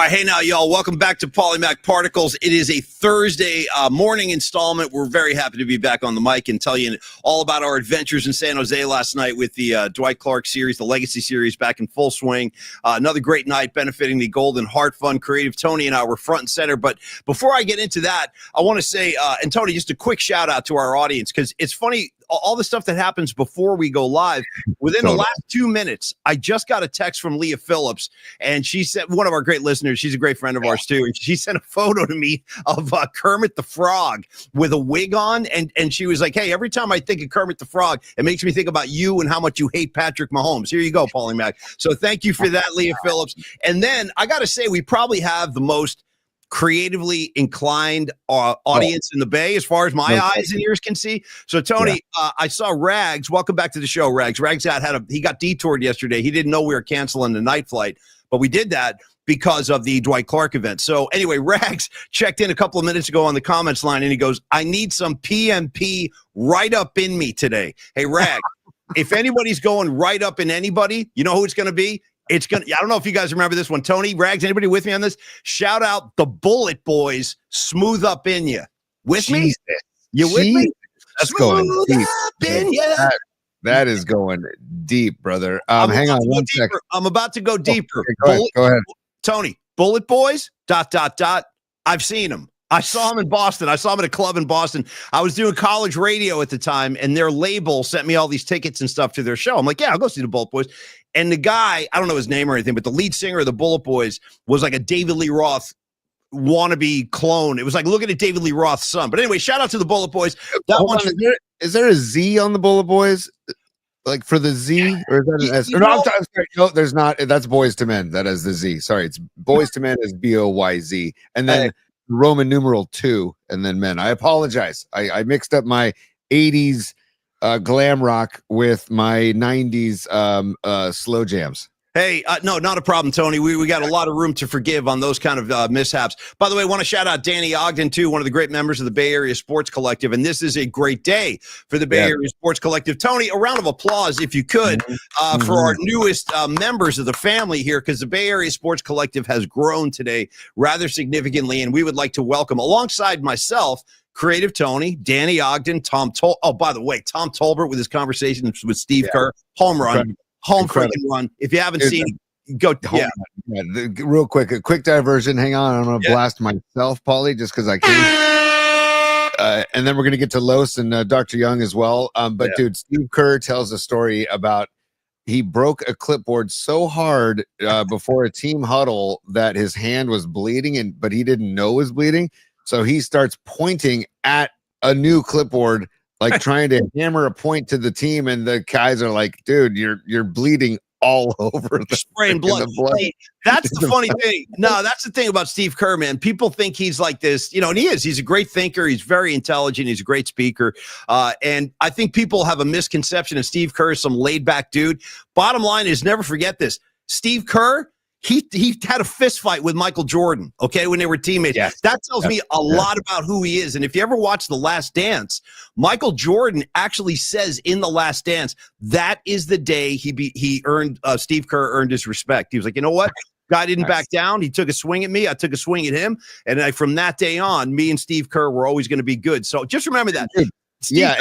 right, hey now, y'all. Welcome back to Polymac Particles. It is a Thursday morning installment. We're very happy to be back on the mic and tell you all about our adventures in San Jose last night with the Dwight Clark series, the Legacy series, back in full swing. Another great night benefiting the Golden Heart Fund. Creative Tony and I were front and center. But before I get into that, I want to say, and Tony, just a quick shout out to our audience, because it's funny, all the stuff that happens before we go live. Within the last 2 minutes, I just got a text from Leah Phillips, and she said, one of our great listeners, she's a great friend of ours too, and she sent a photo to me of Kermit the Frog with a wig on, and she was like, hey, every time I think of Kermit the Frog, it makes me think about you and how much you hate Patrick Mahomes. Here you go, Paulie Mac. So thank you for that, Leah Phillips. And then I got to say, we probably have the most creatively inclined audience in the Bay, as far as my eyes and ears can see. So Tony, I saw Rags. Welcome back to the show, Rags. Rags he got detoured yesterday. He didn't know we were canceling the night flight, but we did that because of the Dwight Clark event. So anyway, Rags checked in a couple of minutes ago on the comments line, and he goes, I need some PMP right up in me today. Hey, Rags, if anybody's going right up in anybody, you know who it's going to be? I don't know if you guys remember this one. Tony, Rags, anybody with me on this? Shout out the Bullet Boys, Smooth Up in Ya. With me? You with me? That's going deep. That is going deep, brother. Hang on one second. I'm about to go deeper. Okay, go ahead. Tony, Bullet Boys, ... I've seen them. I saw him in Boston. I saw him at a club in Boston. I was doing college radio at the time, and their label sent me all these tickets and stuff to their show. I'm like, yeah, I'll go see the Bullet Boys. And the guy, I don't know his name or anything, but the lead singer of the Bullet Boys was like a David Lee Roth wannabe clone. It was like looking at David Lee Roth's son. But anyway, shout out to the Bullet Boys. Is there a Z on the Bullet Boys? Like for the Z? Or is that an S? No, sorry. No, there's not. That's Boys to Men. That is the Z. Sorry, it's Boys to Men is BOYZ. And then Roman numeral 2, and then men. I apologize. I mixed up my 80s glam rock with my 90s slow jams. Hey, no, not a problem, Tony. We got a lot of room to forgive on those kind of mishaps. By the way, I want to shout out Danny Ogden, too, one of the great members of the Bay Area Sports Collective. And this is a great day for the Bay Area Sports Collective. Tony, a round of applause, if you could, for our newest members of the family here, because the Bay Area Sports Collective has grown today rather significantly. And we would like to welcome, alongside myself, Creative Tony, Danny Ogden, Tom Tolbert with his conversation with Steve Kerr, home run. Home freaking run. If you haven't seen it, go. Real quick, a quick diversion. Hang on. I'm going to blast myself, Paulie, just because I can. And then we're going to get to Los and Dr. Young as well. Dude, Steve Kerr tells a story about he broke a clipboard so hard before a team huddle that his hand was bleeding, but he didn't know it was bleeding. So he starts pointing at a new clipboard, like trying to hammer a point to the team, and the guys are like, dude, you're bleeding all over the spraying blood. Hey, that's the funny thing. No, that's the thing about Steve Kerr, man. People think he's like this, and he is. He's a great thinker. He's very intelligent. He's a great speaker. And I think people have a misconception of Steve Kerr as some laid back dude. Bottom line is, never forget this. Steve Kerr, he had a fist fight with Michael Jordan, okay, when they were teammates. Yes. That tells me a lot about who he is. And if you ever watch The Last Dance, Michael Jordan actually says in The Last Dance, that is the day Steve Kerr earned his respect. He was like, you know what? Guy didn't back down. He took a swing at me. I took a swing at him. And from that day on, me and Steve Kerr were always going to be good. So just remember that. And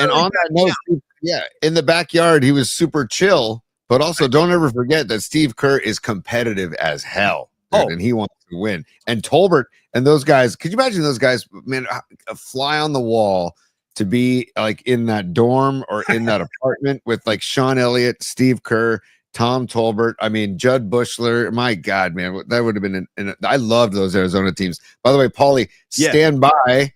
on that note, in the backyard, he was super chill. But also, don't ever forget that Steve Kerr is competitive as hell, dude, and he wants to win. And Tolbert and those guys, could you imagine those guys, man, a fly on the wall to be like in that dorm or in that apartment with like Sean Elliott, Steve Kerr, Tom Tolbert. I mean, Judd Bushler. My God, man, that would have been I loved those Arizona teams. By the way, Paulie, stand by.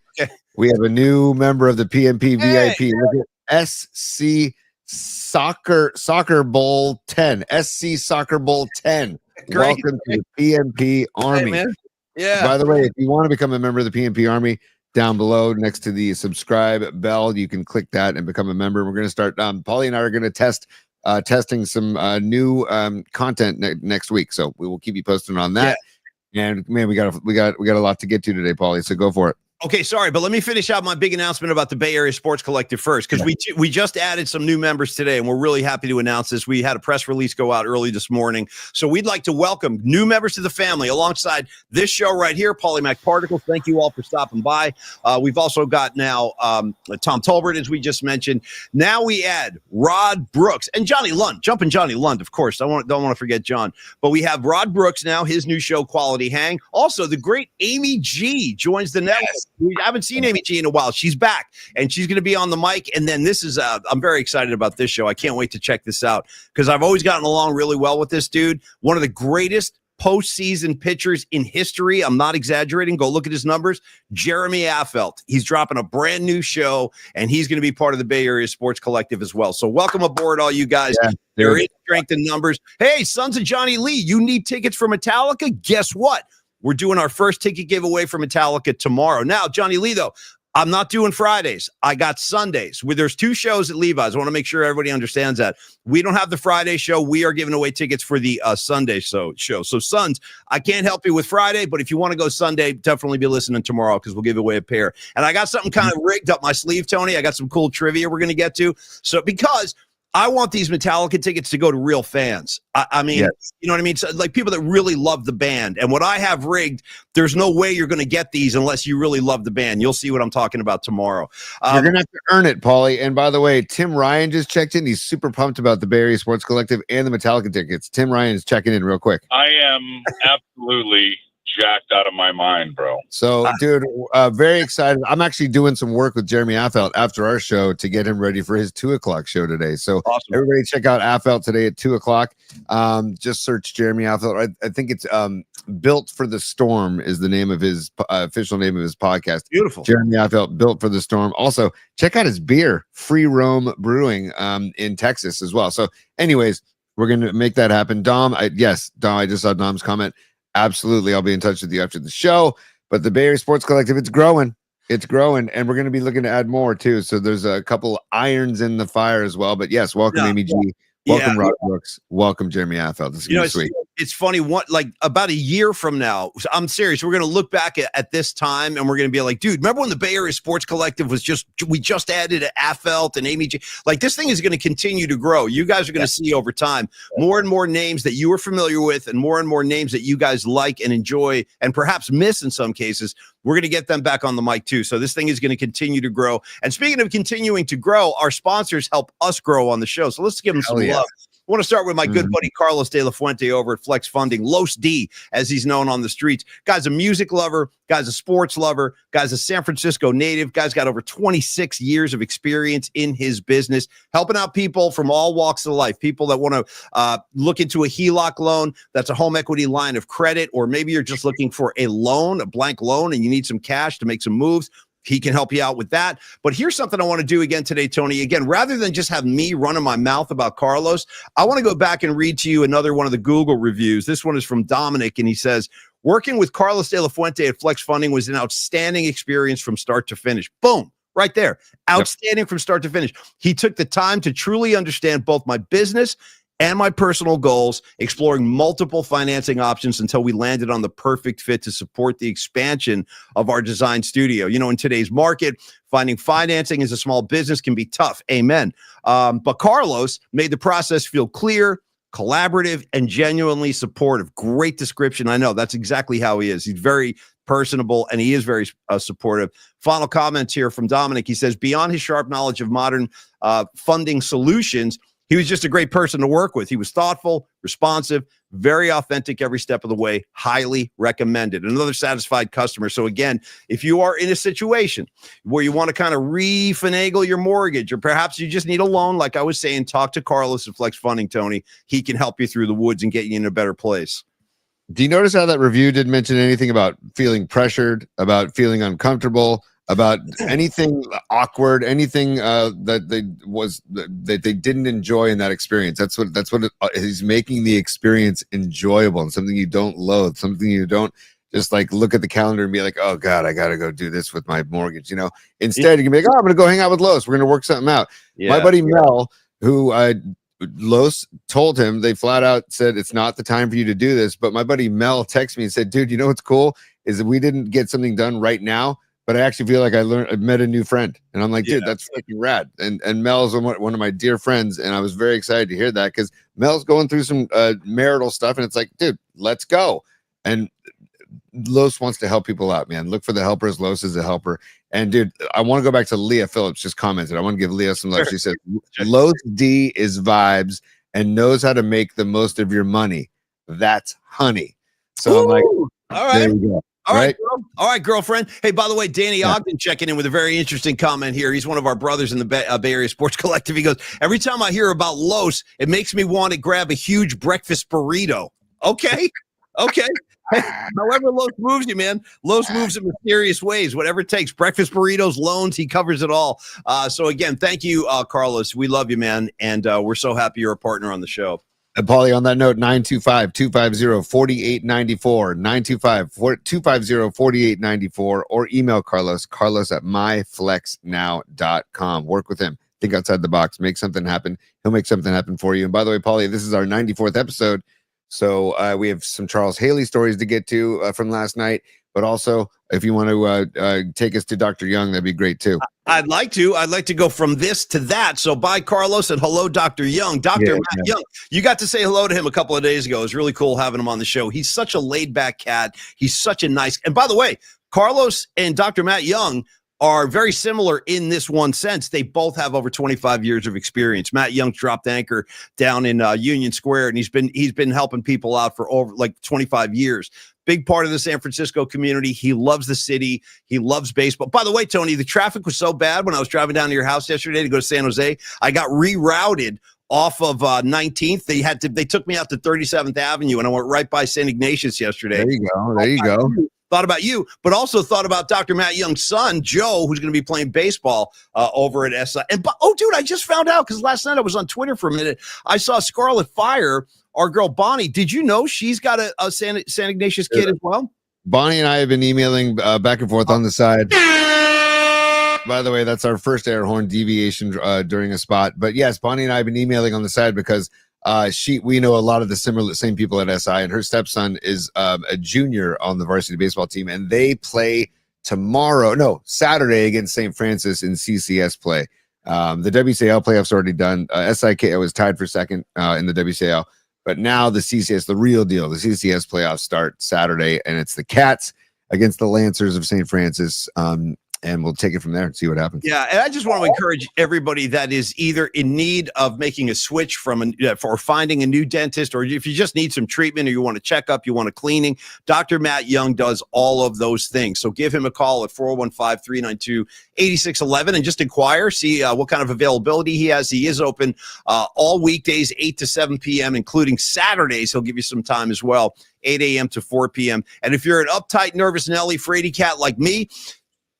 We have a new member of the PMP VIP. Look at SC Soccer Bowl 10. SC Soccer Bowl 10. Great. Welcome to the PMP Army. Hey, man. By the way, if you want to become a member of the PMP Army, down below next to the subscribe bell, you can click that and become a member. We're going to start. Paulie and I are going to testing some new content next week, so we will keep you posted on that. And man, we got a lot to get to today, Paulie. So go for it. Okay, sorry, but let me finish out my big announcement about the Bay Area Sports Collective first, because we just added some new members today, and we're really happy to announce this. We had a press release go out early this morning, so we'd like to welcome new members to the family alongside this show right here, Polymac Particles. Thank you all for stopping by. We've also got now Tom Tolbert, as we just mentioned. Now we add Rod Brooks and Johnny Lund. Jumping Johnny Lund, of course. Don't want to forget John. But we have Rod Brooks now, his new show, Quality Hang. Also, the great Amy G joins the network. Yes. We haven't seen Amy G in a while. She's back, and she's going to be on the mic. And then this is, I'm very excited about this show. I can't wait to check this out because I've always gotten along really well with this dude. One of the greatest postseason pitchers in history. I'm not exaggerating. Go look at his numbers. Jeremy Affeldt. He's dropping a brand new show, and he's going to be part of the Bay Area Sports Collective as well. So welcome aboard, all you guys. Yeah, there is strength in numbers. Hey, Sons of Johnny Lee, you need tickets for Metallica? Guess what? We're doing our first ticket giveaway for Metallica tomorrow. Now, Johnny Lee, though, I'm not doing Fridays. I got Sundays. There's 2 shows at Levi's. I want to make sure everybody understands that. We don't have the Friday show. We are giving away tickets for the Sunday show. So, Sons, I can't help you with Friday, but if you want to go Sunday, definitely be listening tomorrow because we'll give away a pair. And I got something kind of rigged up my sleeve, Tony. I got some cool trivia we're going to get to. So, because I want these Metallica tickets to go to real fans. I mean, yes. You know what I mean? So, like people that really love the band. And what I have rigged, there's no way you're going to get these unless you really love the band. You'll see what I'm talking about tomorrow. You're going to have to earn it, Paulie. And by the way, Tim Ryan just checked in. He's super pumped about the Bay Area Sports Collective and the Metallica tickets. Tim Ryan is checking in real quick. I am absolutely jacked out of my mind, bro. So, dude, very excited. I'm actually doing some work with Jeremy Affeldt after our show to get him ready for his 2:00 show today. So, awesome. Everybody check out Affeldt today at 2:00. Just search Jeremy Affeldt. I think it's Built for the Storm is the name of his official name of his podcast. Beautiful. Jeremy Affeldt, Built for the Storm. Also, check out his beer, Free Roam Brewing, in Texas as well. So, anyways, we're going to make that happen. Dom, I just saw Dom's comment. Absolutely. I'll be in touch with you after the show. But the Bay Area Sports Collective, it's growing. It's growing. And we're going to be looking to add more, too. So there's a couple irons in the fire as well. But yes, welcome, Amy G. Welcome, Rod Brooks. Welcome, Jeremy Affeldt. This is going to be sweet. It's funny. Like about a year from now, I'm serious. We're going to look back at this time and we're going to be like, dude, remember when the Bay Area Sports Collective we just added Affeldt and Amy G? Like this thing is going to continue to grow. You guys are going to see over time more and more names that you are familiar with and more names that you guys like and enjoy and perhaps miss in some cases. We're going to get them back on the mic too. So this thing is going to continue to grow. And speaking of continuing to grow, our sponsors help us grow on the show. So let's give them some love. I want to start with my good buddy Carlos De La Fuente over at Flex Funding, Los D, as he's known on the streets. Guy's a music lover, guy's a sports lover, guy's a San Francisco native, guy's got over 26 years of experience in his business, helping out people from all walks of life, people that want to look into a HELOC loan, that's a home equity line of credit, or maybe you're just looking for a loan, a blank loan, and you need some cash to make some moves. He can help you out with that. But here's something I want to do again today, Tony. Again, rather than just have me running my mouth about Carlos, I want to go back and read to you another one of the Google reviews. This one is from Dominic, and he says, working with Carlos De La Fuente at Flex Funding was an outstanding experience from start to finish. Boom, right there. Outstanding from start to finish. He took the time to truly understand both my business and my personal goals, exploring multiple financing options until we landed on the perfect fit to support the expansion of our design studio. You know, in today's market, finding financing as a small business can be tough. Amen. But Carlos made the process feel clear, collaborative, and genuinely supportive. Great description. I know that's exactly how he is. He's very personable and he is very supportive. Final comments here from Dominic. He says, beyond his sharp knowledge of modern funding solutions, he was just a great person to work with. He was thoughtful, responsive, very authentic every step of the way. Highly recommended. Another satisfied customer. So again, if you are in a situation where you want to kind of refinagle your mortgage, or perhaps you just need a loan, like I was saying, talk to Carlos at Flex Funding, Tony. He can help you through the woods and get you in a better place. Do you notice how that review didn't mention anything about feeling pressured, about feeling uncomfortable, about anything awkward, anything that they didn't enjoy in that experience? That's what he's making the experience enjoyable and something you don't loathe, something you don't just like look at the calendar and be like, oh God, I got to go do this with my mortgage. You know, instead you can be like, oh, I'm going to go hang out with Los. We're going to work something out. Yeah, my buddy Mel, who Los told him, they flat out said, it's not the time for you to do this. But my buddy Mel texted me and said, dude, you know what's cool is that we didn't get something done right now, but I actually feel like I met a new friend, and I'm like, dude, Yeah. that's freaking rad. And Mel's one of my dear friends, and I was very excited to hear that because Mel's going through some marital stuff, and it's like, dude, let's go. And Los wants to help people out, man. Look for the helpers. Los is a helper. And dude, I want to go back to Leah Phillips just commented. I want to give Leah some love. She said, Los D is vibes and knows how to make the most of your money. That's honey. So Ooh, I'm like, all right. there you go. All right, all right, girlfriend. Hey, by the way, Danny Yeah. Ogden checking in with a very interesting comment here. He's one of our brothers in the Bay Area Sports Collective. He goes, every time I hear about Los, it makes me want to grab a huge breakfast burrito. Okay. Okay. However Los moves you, man. Los moves in mysterious ways. Whatever it takes. Breakfast burritos, loans, he covers it all. So again, thank you, Carlos. We love you, man. And we're so happy you're a partner on the show. And Paulie, on that note, 925-250-4894, 925-250-4894, or email Carlos at myflexnow.com. Work with him. Think outside the box. Make something happen. He'll make something happen for you. And by the way, Paulie, this is our 94th episode. So we have some Charles Haley stories to get to from last night. But also, if you want to take us to Dr. Young, that'd be great too. I'd like to go from this to that. So bye, Carlos, and hello, Dr. Young. Matt Young, you got to say hello to him a couple of days ago. It was really cool having him on the show. He's such a laid-back cat. He's such a nice – and by the way, Carlos and Dr. Matt Young are very similar in this one sense. They both have over 25 years of experience. Matt Young's dropped anchor down in Union Square, and he's been helping people out for over like 25 years. Big part of the San Francisco community. He loves the city. He loves baseball. By the way, Tony, the traffic was so bad when I was driving down to your house yesterday to go to San Jose. I got rerouted off of 19th. They took me out to 37th Avenue, and I went right by St. Ignatius yesterday. There you go. Thought about you, but also thought about Dr. Matt Young's son, Joe, who's going to be playing baseball over at SI. And dude, I just found out because last night I was on Twitter for a minute. I saw Scarlet Fire, our girl Bonnie. Did you know she's got a San Ignatius kid as well? Bonnie and I have been emailing back and forth on the side. By the way, that's our first air horn deviation during a spot. But yes, Bonnie and I have been emailing on the side because we know a lot of the same people at SI, and her stepson is a junior on the varsity baseball team, and they play Saturday against St. Francis in CCS play. The WCL playoffs already done. SIKO was tied for second in the WCL, but now the CCS, the real deal, the CCS playoffs start Saturday, and it's the Cats against the Lancers of St. Francis. And we'll take it from there and see what happens. Yeah, and I just want to encourage everybody that is either in need of making a switch for finding a new dentist, or if you just need some treatment, or you want a checkup, you want a cleaning. Dr. Matt Young does all of those things. So give him a call at 415-392-8611 and just inquire, see what kind of availability he has. He is open all weekdays, 8 to 7 p.m., including Saturdays. He'll give you some time as well, 8 a.m. to 4 p.m. And if you're an uptight, nervous Nelly, fraidy cat like me,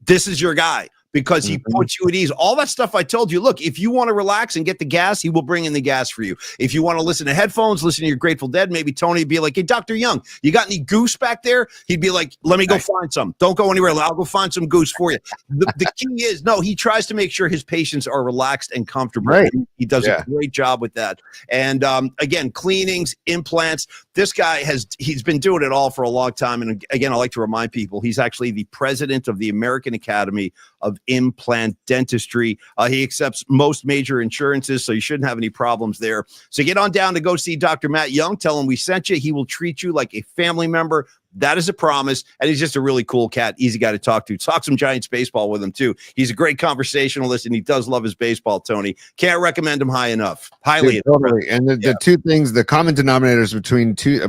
this is your guy because he puts you at ease. All that stuff I told you. Look, if you want to relax and get the gas, he will bring in the gas for you. If you want to listen to headphones, listen to your Grateful Dead, maybe Tony would be like, hey, Dr. Young, you got any goose back there? He'd be like, let me go find some. Don't go anywhere. I'll go find some goose for you. The key is, he tries to make sure his patients are relaxed and comfortable. Right. He does a great job with that. And again, cleanings, implants. This guy he's been doing it all for a long time. And again, I like to remind people, he's actually the president of the American Academy of Implant Dentistry. He accepts most major insurances, so you shouldn't have any problems there. So get on down to go see Dr. Matt Young. Tell him we sent you. He will treat you like a family member. That is a promise. And he's just a really cool cat, easy guy to talk to. Talk some Giants baseball with him, too. He's a great conversationalist, and he does love his baseball, Tony. Can't recommend him highly enough. Totally. And the two things, the common denominators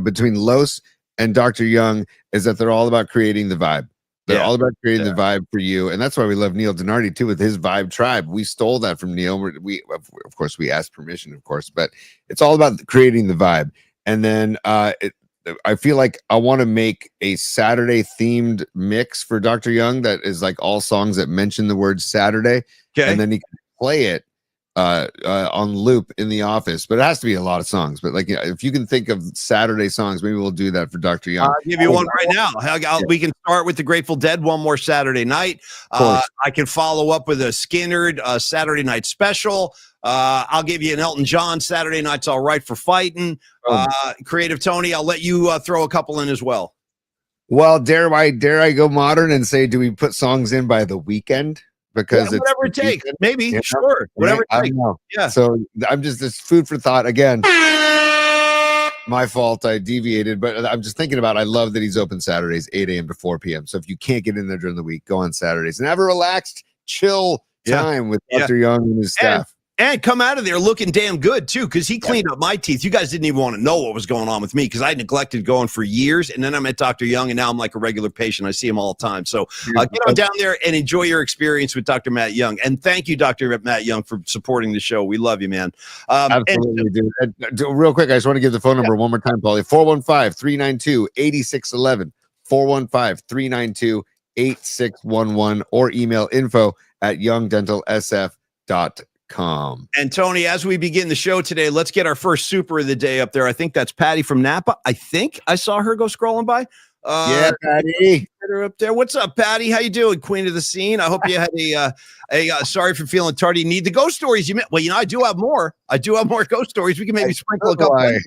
between Los and Dr. Young is that they're all about creating the vibe. They're all about creating the vibe for you. And that's why we love Neil Donardi, too, with his Vibe Tribe. We stole that from Neil. We asked permission, of course, but it's all about creating the vibe. And then I feel like I want to make a Saturday themed mix for Dr. Young that is like all songs that mention the word Saturday. Okay. And then he can play it on loop in the office, but it has to be a lot of songs. But like, if you can think of Saturday songs, maybe we'll do that for Dr. Young. I'll give you one right now. We can start with the Grateful Dead, One More Saturday Night. I can follow up with a Skinnerd Saturday Night Special. I'll give you an Elton John Saturday Night's All Right for Fighting. Creative Tony, I'll let you throw a couple in as well. Well, dare I go modern and say, do we put songs in by the weekend? Because it's whatever it takes. weekend, Maybe, you know? sure. Whatever I it takes. don't know. Yeah. So I'm just this food for thought again. My fault. I deviated, but I'm just thinking about. I love that he's open Saturdays, 8 a.m. to 4 p.m. So if you can't get in there during the week, go on Saturdays and have a relaxed, chill time with Dr. Young and his staff. And come out of there looking damn good, too, because he cleaned up my teeth. You guys didn't even want to know what was going on with me because I neglected going for years. And then I met Dr. Young, and now I'm like a regular patient. I see him all the time. So get on down there and enjoy your experience with Dr. Matt Young. And thank you, Dr. Matt Young, for supporting the show. We love you, man. Absolutely, dude. Real quick, I just want to give the phone number one more time, Paulie. 415-392-8611. 415-392-8611. Or email info@youngdentalsf.com. And Tony, as we begin the show today, let's get our first super of the day up there. I think that's Patty from Napa. I think I saw her go scrolling by. Yeah, Patty. Get her up there. What's up, Patty? How you doing, queen of the scene? I hope you had a sorry for feeling tardy. Need the ghost stories you met. Well, I do have more. I do have more ghost stories. We can maybe sprinkle a couple. Huh?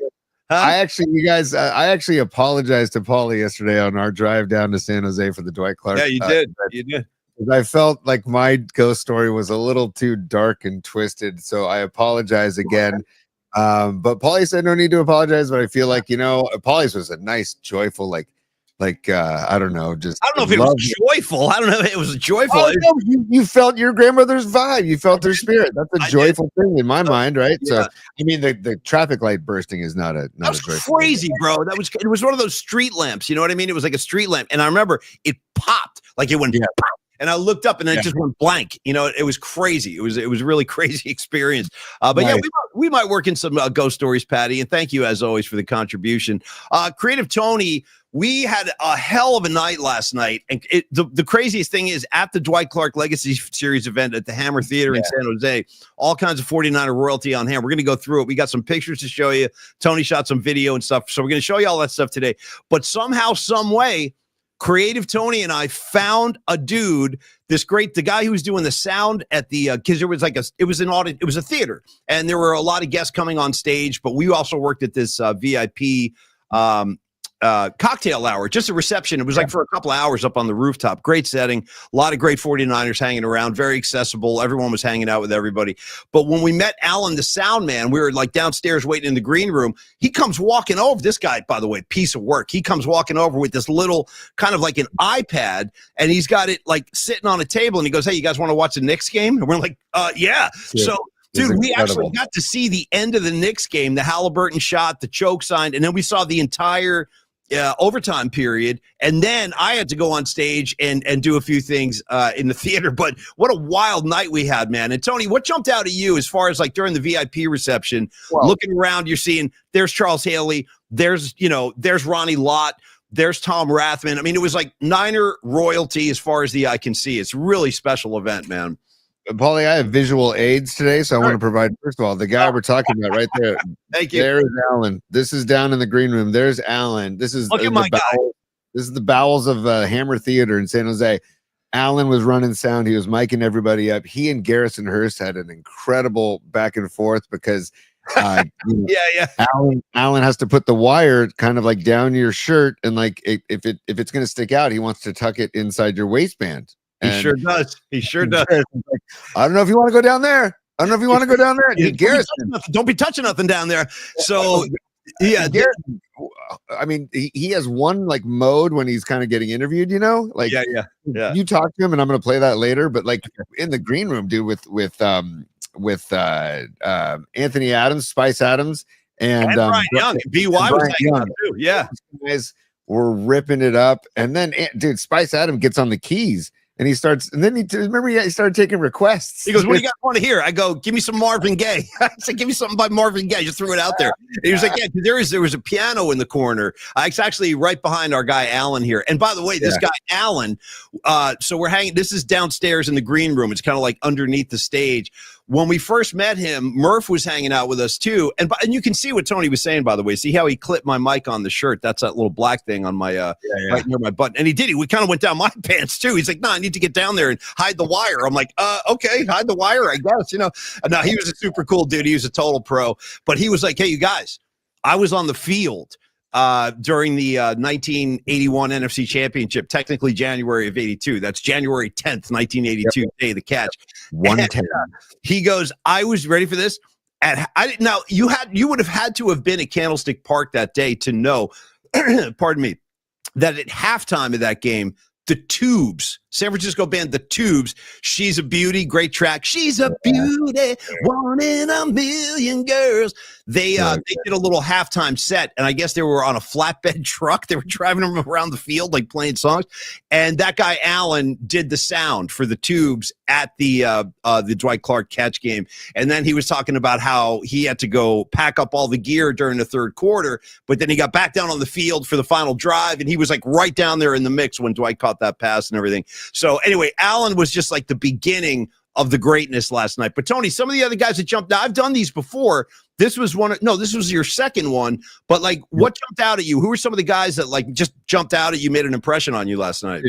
I actually apologized to Paulie yesterday on our drive down to San Jose for the Dwight Clark. Yeah, you did. You did. I felt like my ghost story was a little too dark and twisted, so I apologize again. But Paulie said no need to apologize, but I feel like Paulie's was a nice, joyful, I don't know, just I don't know if it was joyful. I don't know if it was joyful. Oh, no, you felt your grandmother's vibe. You felt her spirit. That's a joyful thing in my mind, right? Yeah. So I mean, the traffic light bursting is not a joyful crazy, thing. bro. It was one of those street lamps. You know what I mean? It was like a street lamp, and I remember it popped, like it went. Pop. And I looked up and then it just went blank. It was crazy. It was a really crazy experience. But nice. We might work in some ghost stories, Patty. And thank you as always for the contribution. Creative Tony, we had a hell of a night last night. And the craziest thing is at the Dwight Clark Legacy Series event at the Hammer Theater in San Jose, all kinds of 49er royalty on hand. We're going to go through it. We got some pictures to show you. Tony shot some video and stuff. So we're going to show you all that stuff today. But somehow, some way, Creative Tony and I found a dude, the guy who was doing the sound at the, because it was it was a theater, and there were a lot of guests coming on stage, but we also worked at this VIP cocktail hour, just a reception. It was like for a couple of hours up on the rooftop. Great setting, a lot of great 49ers hanging around, very accessible. Everyone was hanging out with everybody. But when we met Alan, the sound man, we were like downstairs waiting in the green room. He comes walking over. This guy, by the way, piece of work. He comes walking over with this little kind of like an iPad, and he's got it like sitting on a table, and he goes, "Hey, you guys want to watch the Knicks game?" And we're like, yeah. So dude, we actually got to see the end of the Knicks game, the Halliburton shot, the choke sign, and then we saw the entire overtime period. And then I had to go on stage and do a few things in the theater. But what a wild night we had, man. And Tony, what jumped out at you as far as like during the VIP reception, looking around, you're seeing there's Charles Haley, there's Ronnie Lott, there's Tom Rathman. I mean, it was like Niner royalty as far as the eye can see. It's a really special event, man. Paulie, I have visual aids today, so I want to provide, first of all, the guy we're talking about right there. Thank you. There is Alan. This is down in the green room. There's Alan. This is Look at my guy. This is the bowels of Hammer Theater in San Jose. Alan was running sound. He was micing everybody up. He and Garrison Hurst had an incredible back and forth because Alan has to put the wire kind of like down your shirt, and like if it's going to stick out, he wants to tuck it inside your waistband. He sure does. Like, I don't know if you want to go down there. I don't know if you want to go down there. Garrison, don't be touching nothing down there. So, yeah. Garrison, I mean, he has one like mode when he's kind of getting interviewed, like you talk to him, and I'm going to play that later. But like in the green room, dude, with Anthony Adams, Spice Adams, and Brian Young, BY was hanging out too. Yeah, guys were ripping it up, and then dude, Spice Adams gets on the keys. And he starts, and then he started taking requests. He goes, "What do you guys want to hear?" I go, "Give me some Marvin Gaye." I said, "Give me something by Marvin Gaye." Just threw it out there. And he was like, "Yeah, there was a piano in the corner. It's actually right behind our guy Alan here." And by the way, this guy Alan. So we're hanging. This is downstairs in the green room. It's kind of like underneath the stage. When we first met him, Murph was hanging out with us too, and you can see what Tony was saying. By the way, see how he clipped my mic on the shirt? That's that little black thing on my right near my button. And he did. We kind of went down my pants too. He's like, "No, I need to get down there and hide the wire." I'm like, "Okay, hide the wire, I guess." No, he was a super cool dude. He was a total pro. But he was like, "Hey, you guys, I was on the field during the 1981 NFC Championship, technically January of 82. That's January 10th, 1982, day of the catch. 110. He goes, I was ready for this. Now, you would have had to have been at Candlestick Park that day to know, pardon me, that at halftime of that game, the Tubes, San Francisco band, the Tubes, She's a Beauty, great track. She's a beauty, one in a million girls. They did a little halftime set, and I guess they were on a flatbed truck. They were driving them around the field, like playing songs. And that guy, Allen, did the sound for the Tubes at the Dwight Clark catch game. And then he was talking about how he had to go pack up all the gear during the third quarter, but then he got back down on the field for the final drive, and he was like right down there in the mix when Dwight caught that pass and everything. So anyway, Allen was just like the beginning of the greatness last night. But Tony, some of the other guys that jumped out, I've done these before. This was this was your second one. But like, what jumped out at you? Who were some of the guys that like just jumped out at you, made an impression on you last night?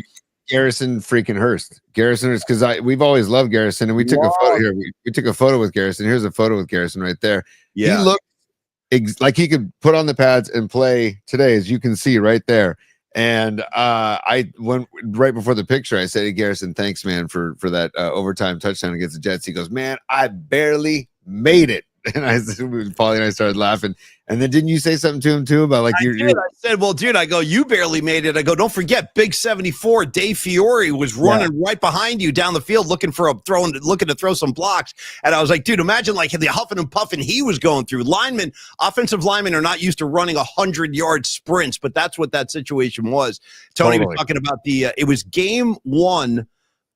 Garrison freaking Hurst. Garrison Hurst, because we've always loved Garrison, and we took a photo here. We took a photo with Garrison. Here's a photo with Garrison right there. Yeah. He looked like he could put on the pads and play today, as you can see right there. And I went right before the picture. I said, "Hey, Garrison, thanks, man, for that overtime touchdown against the Jets." He goes, "Man, I barely made it." And I said, Paulie and I started laughing. And then didn't you say something to him too about like I said, well, dude, I go, you barely made it. I go, don't forget, big 74, Dave Fiore was running right behind you down the field looking to throw some blocks. And I was like, dude, imagine like the huffing and puffing he was going through. Offensive linemen are not used to running 100-yard sprints, but that's what that situation was. Tony was talking about it was game one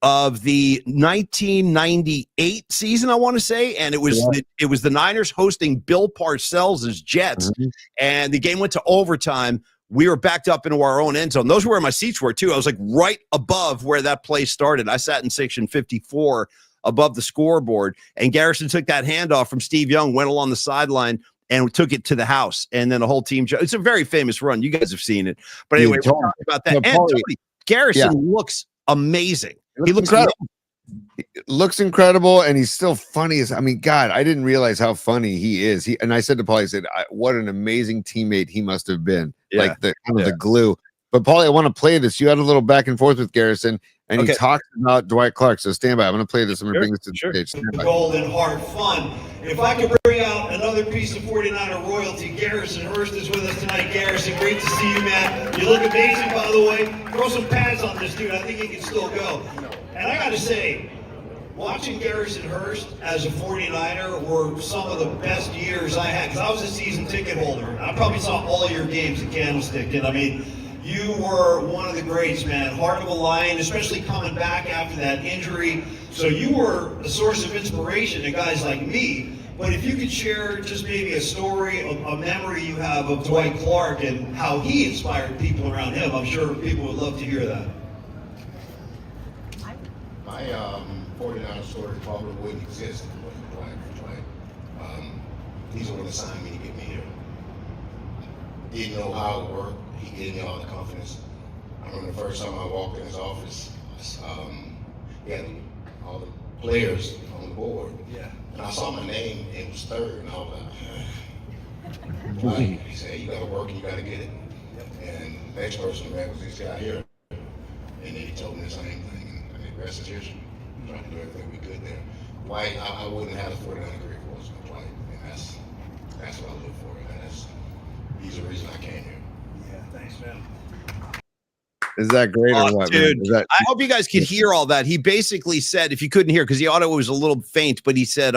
of the 1998 season, I want to say, and it was the Niners hosting Bill Parcells' Jets, and the game went to overtime. We were backed up into our own end zone. Those were where my seats were too. I was like right above where that play started. I sat in section 54 above the scoreboard, and Garrison took that handoff from Steve Young, went along the sideline, and took it to the house. And then the whole team. It's a very famous run. You guys have seen it, but anyway, we're talking about that. And Tony, Garrison looks amazing. He looks incredible. He looks incredible, and he's still funny as God, I didn't realize how funny he is. And I said to Paulie, I said, what an amazing teammate he must have been. Like the glue. But Paulie, I want to play this. You had a little back and forth with Garrison, and he talks about Dwight Clark. So stand by. I'm going to play this. I'm going to bring this to the stage. Golden Heart Fun. If I could bring out another piece of 49er royalty, Garrison Hurst is with us tonight. Garrison, great to see you, man. You look amazing, by the way. Throw some pads on this dude. I think he can still go. And I got to say, watching Garrison Hurst as a 49er were some of the best years I had, because I was a season ticket holder. I probably saw all your games at Candlestick, and I mean, you were one of the greats, man. Heart of a lion, especially coming back after that injury. So you were a source of inspiration to guys like me. But if you could share just maybe a story, a memory you have of Dwight Clark and how he inspired people around him, I'm sure people would love to hear that. My 49 story probably wouldn't exist if it wasn't for Dwight. He's the one that signed me to get me here. Didn't know how it worked. He gave me all the confidence. I remember the first time I walked in his office, he had all the players on the board. Yeah. And I saw my name, and it was third, and I was like, Dwight, he said, you gotta work and you gotta get it. Yep. And the next person back was this guy here. And then he told me the same thing, and the rest is history. Trying to do everything we could there. Dwight, I wouldn't have the 49 career if it wasn't for Dwight. And that's what I look for. And he's the reason I came here. Yeah, thanks, man. Is that great or what, dude? Man? I hope you guys could hear all that. He basically said, if you couldn't hear, because the audio was a little faint, but he said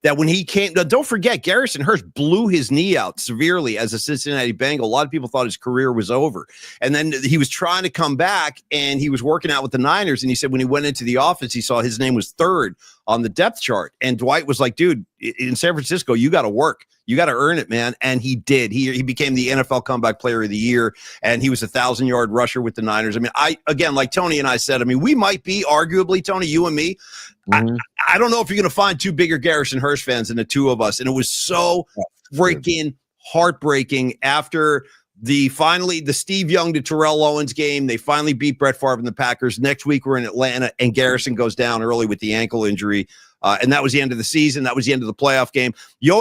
that when he came, don't forget, Garrison Hurst blew his knee out severely as a Cincinnati Bengal. A lot of people thought his career was over. And then he was trying to come back, and he was working out with the Niners. And he said when he went into the office, he saw his name was third on the depth chart. And Dwight was like, dude, in San Francisco, you got to work. You got to earn it, man. And he did. He became the NFL Comeback Player of the Year, and he was 1,000-yard rusher with the Niners. I mean, again, like Tony and I said, I mean, we might be arguably, Tony, you and me, I don't know if you're going to find two bigger Garrison Hurst fans than the two of us. And it was so freaking heartbreaking after the Steve Young to Terrell Owens game. They finally beat Brett Favre and the Packers. Next week, we're in Atlanta, and Garrison goes down early with the ankle injury. And that was the end of the season. That was the end of the playoff game.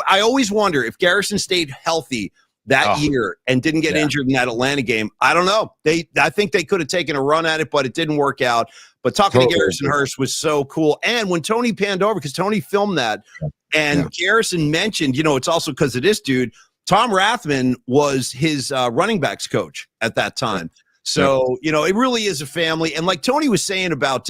I always wonder if Garrison stayed healthy, that year and didn't get injured in that Atlanta game. I don't know. I think they could have taken a run at it, but it didn't work out. But talking to Garrison Hurst was so cool. And when Tony panned over, because Tony filmed that, and Garrison mentioned, it's also because of this dude, Tom Rathman was his running backs coach at that time. So, it really is a family. And like Tony was saying about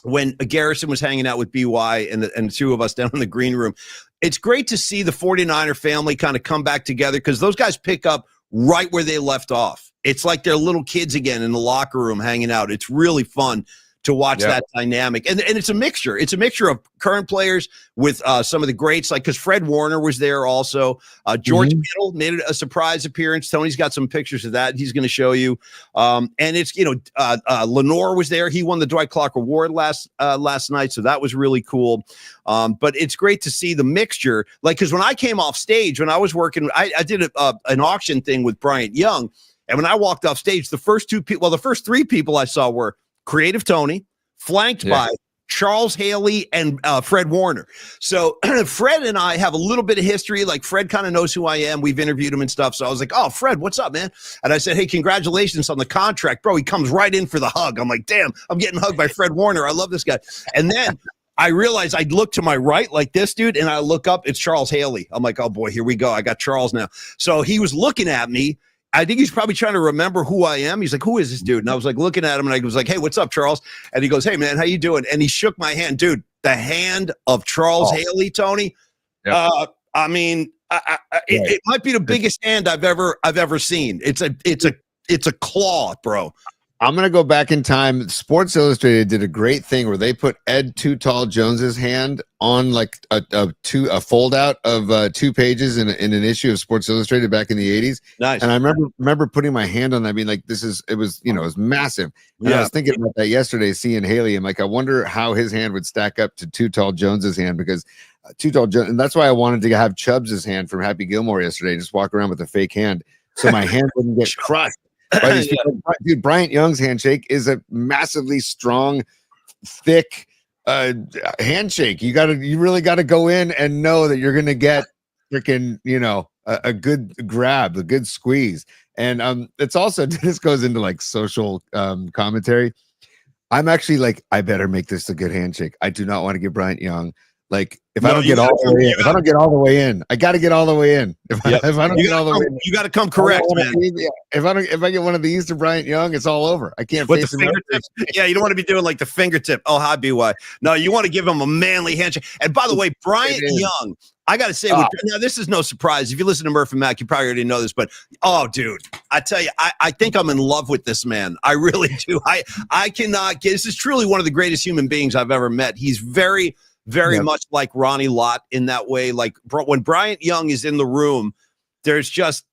when Garrison was hanging out with BY and the two of us down in the green room, it's great to see the 49er family kind of come back together because those guys pick up right where they left off. It's like they're little kids again in the locker room hanging out. It's really fun to watch that dynamic. And it's a mixture. It's a mixture of current players with some of the greats, like because Fred Warner was there also. George Kittle made a surprise appearance. Tony's got some pictures of that he's going to show you. And it's, Lenore was there. He won the Dwight Clark Award last night, so that was really cool. But it's great to see the mixture. Like, because when I came off stage, when I was working, I did an auction thing with Bryant Young. And when I walked off stage, the first three people I saw were Creative Tony, flanked by Charles Haley and Fred Warner. So Fred and I have a little bit of history. Like Fred kind of knows who I am. We've interviewed him and stuff. So I was like, oh, Fred, what's up, man? And I said, hey, congratulations on the contract. Bro, he comes right in for the hug. I'm like, damn, I'm getting hugged by Fred Warner. I love this guy. And then I realized I'd look to my right like this dude, and I look up, it's Charles Haley. I'm like, oh, boy, here we go. I got Charles now. So he was looking at me. I think he's probably trying to remember who I am. He's like, who is this dude? And I was like looking at him and I was like, hey, what's up, Charles? And he goes, hey, man, how you doing? And he shook my hand. Dude, the hand of Charles Haley, Tony. Yep. It might be the biggest hand I've ever seen. It's a claw, bro. I'm going to go back in time. Sports Illustrated did a great thing where they put Ed Too Tall Jones's hand on like a fold out of 2 pages in an issue of Sports Illustrated back in the 80s. Nice. And I remember putting my hand on that, being like, it was massive. And I was thinking about that yesterday, seeing Haley. I'm like, I wonder how his hand would stack up to Too Tall Jones's hand, because Too Tall Jones, and that's why I wanted to have Chubbs's hand from Happy Gilmore yesterday, just walk around with a fake hand so my hand wouldn't get crushed. By these people. Dude, Bryant Young's handshake is a massively strong, thick handshake. You really gotta go in and know that you're gonna get freaking, a good grab, a good squeeze. And it's also, this goes into like social commentary. I'm actually like, I better make this a good handshake. I do not want to give Bryant Young, like, if I don't get all the way in, if I don't get all the way in, I got to get all the way in. If I don't get all the way in, you got to come correct, man. If I get one of these to Bryant Young, it's all over. I can't with face the fingertip. Yeah, you don't want to be doing like the fingertip. Oh, hi, BY. No, you want to give him a manly handshake. And by the way, Bryant Young, I got to say, now this is no surprise. If you listen to Murph and Mac, you probably already know this, but oh, dude, I tell you, I think I'm in love with this man. I really do. I cannot get. This is truly one of the greatest human beings I've ever met. He's very much like Ronnie Lott in that way. Like when Bryant Young is in the room, there's just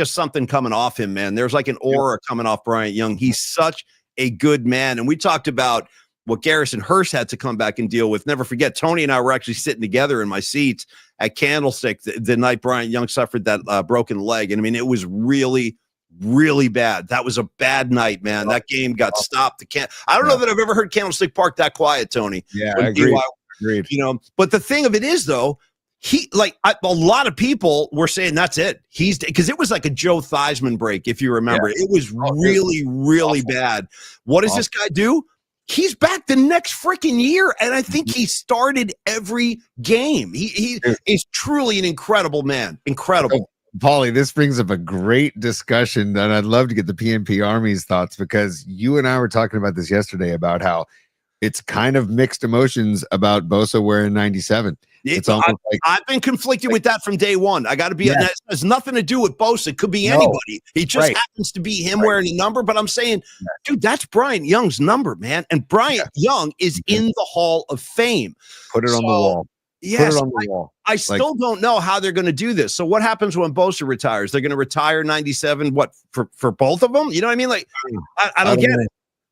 something coming off him, man. There's like an aura coming off Bryant Young. He's such a good man. And we talked about what Garrison Hurst had to come back and deal with. Never forget, Tony and I were actually sitting together in my seats at Candlestick the night Bryant Young suffered that broken leg. And I mean, it was really bad. That was a bad night, man. That game got stopped. I don't know that I've ever heard Candlestick Park that quiet, Tony. Yeah, I agree. Agreed. But the thing of it is, though, a lot of people were saying that's it. Because it was like a Joe Theismann break, if you remember. It was really bad. What does this guy do? He's back the next freaking year, and I think he started every game. He is truly an incredible man. Incredible. Paulie, this brings up a great discussion, and I'd love to get the PMP Army's thoughts, because you and I were talking about this yesterday about how it's kind of mixed emotions about Bosa wearing 97. It's almost I've been conflicted with that from day one. I got to be. It has nothing to do with Bosa. It could be anybody. He just happens to be him wearing a number. But I'm saying, dude, that's Bryant Young's number, man. And Bryant Young is in the Hall of Fame. Put it on the wall. Yes, put it on the wall. I still don't know how they're going to do this. So what happens when Bosa retires? They're going to retire 97. What for both of them? You know what I mean? Like, I don't get it.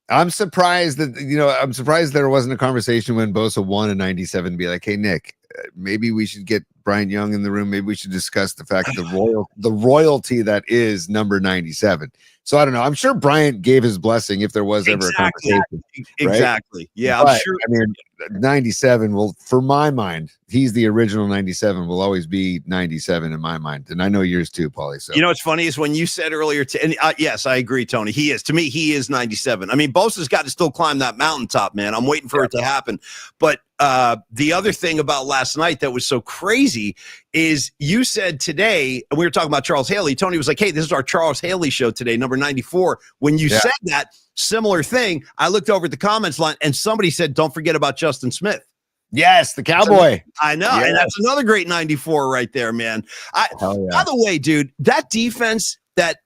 I'm surprised that there wasn't a conversation when Bosa won in 97 to be like, hey, Nick, maybe we should get Bryant Young in the room, maybe we should discuss the fact that the royalty that is number 97. So I don't know. I'm sure Bryant gave his blessing if there was ever a conversation. Right? Exactly. Yeah, but, I'm sure. I mean, 97 will, for my mind, he's the original 97, will always be 97 in my mind. And I know yours too, Paulie. So, you know what's funny is when you said earlier, and yes, I agree, Tony. He is. To me, he is 97. I mean, Bosa's got to still climb that mountaintop, man. I'm waiting for it to happen. But the other thing about last night that was so crazy is you said today, and we were talking about Charles Haley. Tony was like, hey, this is our Charles Haley show today, number 94. When you said that, similar thing, I looked over at the comments line and somebody said, don't forget about Justin Smith. yes, the Cowboy. I know. Yes. And that's another great 94 right there, man. By the way, dude, that defense, that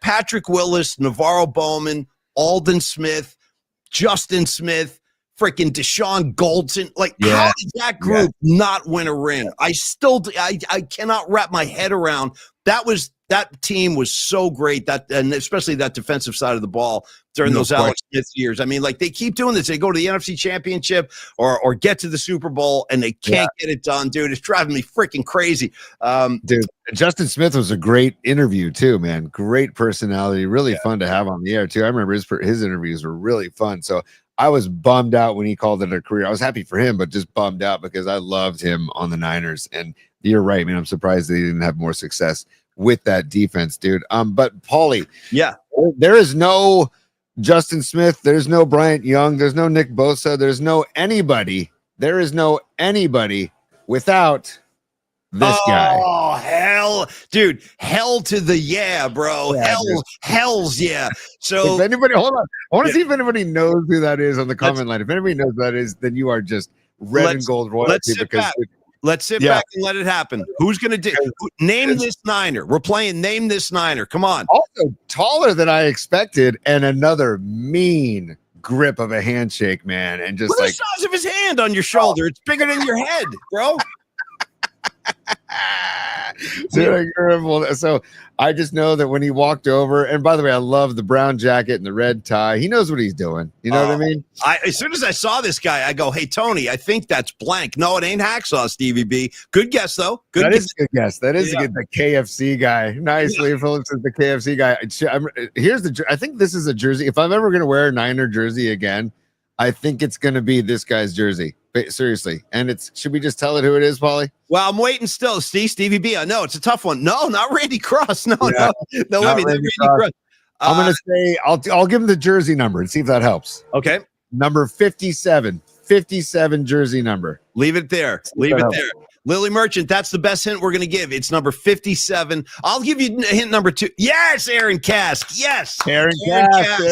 Patrick Willis, Navarro Bowman, Alden Smith, Justin Smith, freaking Deshaun Goldson, like how did that group not win a ring? I cannot wrap my head around that team was so great, and especially that defensive side of the ball during those Alex Smith years. I mean, like they keep doing this. They go to the NFC Championship or get to the Super Bowl, and they can't get it done, dude. It's driving me freaking crazy. Dude, Justin Smith was a great interview too, man. Great personality, really fun to have on the air too. I remember his interviews were really fun. So I was bummed out when he called it a career. I was happy for him, but just bummed out because I loved him on the Niners. And you're right, man. I'm surprised they didn't have more success with that defense, dude. But Paulie, there is no Justin Smith, there's no Bryant Young, there's no Nick Bosa, there's no anybody. There is no anybody without this guy. Oh, hell, dude. Hell to the bro. Yeah, Hell's yeah. So if anybody, hold on. I want to see if anybody knows who that is on the comment line. If anybody knows who that is, then you are just red and gold royalty. Let's sit back and let it happen. Who's going to do? Name this Niner. We're playing Name This Niner. Come on. Also taller than I expected, and another mean grip of a handshake, man. And just look at the size of his hand on your shoulder. It's bigger than your head, bro. So I just know that when he walked over, and by the way, I love the brown jacket and the red tie. He knows what he's doing. You know what I mean? As soon as I saw this guy, I go, "Hey, Tony, I think that's blank." No, it ain't Hacksaw, Stevie B. Good guess, though. That is a good guess. That is the KFC guy. Nice, Lee Phillips is the KFC guy. I think this is a jersey. If I'm ever going to wear a Niner jersey again, I think it's going to be this guy's jersey. Seriously. And should we just tell it who it is, Paulie? Well, I'm waiting still. Stevie B. I know it's a tough one. No, not Randy Cross. No, let me. Randy Cross. I'm going to say, I'll give him the jersey number and see if that helps. Okay. Number 57 jersey number. Leave it there. Lily Merchant, that's the best hint we're going to give. It's number 57. I'll give you hint number 2. Yes, Aaron Kask. Yes. Aaron Kask.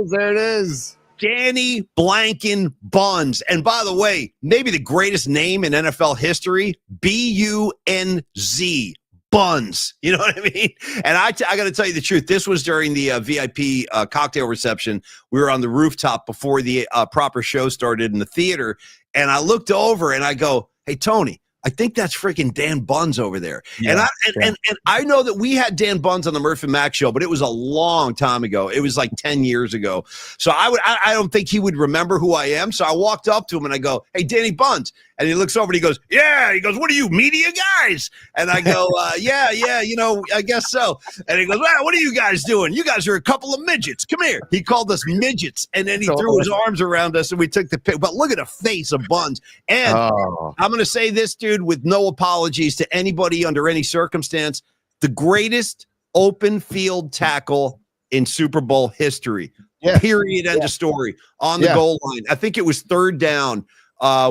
There it is. Danny Blanken Buns. And by the way, maybe the greatest name in NFL history, B-U-N-Z, Buns. You know what I mean? And I got to tell you the truth. This was during the VIP cocktail reception. We were on the rooftop before the proper show started in the theater. And I looked over and I go, "Hey, Tony, I think that's freaking Dan Buns over there." Yeah, and I know that we had Dan Buns on the Murph and Mac show, but it was a long time ago. It was like 10 years ago. So I don't think he would remember who I am. So I walked up to him and I go, "Hey, Danny Buns." And he looks over and he goes, "Yeah." He goes, "What are you, media guys?" And I go, yeah, I guess so. And he goes, "Well, what are you guys doing? You guys are a couple of midgets. Come here." He called us midgets. And then he threw his arms around us and we took the pic. But look at the face of Buns. And I'm going to say this, dude, with no apologies to anybody under any circumstance, the greatest open field tackle in Super Bowl history. Period. End of story. On the goal line. I think it was 3rd down.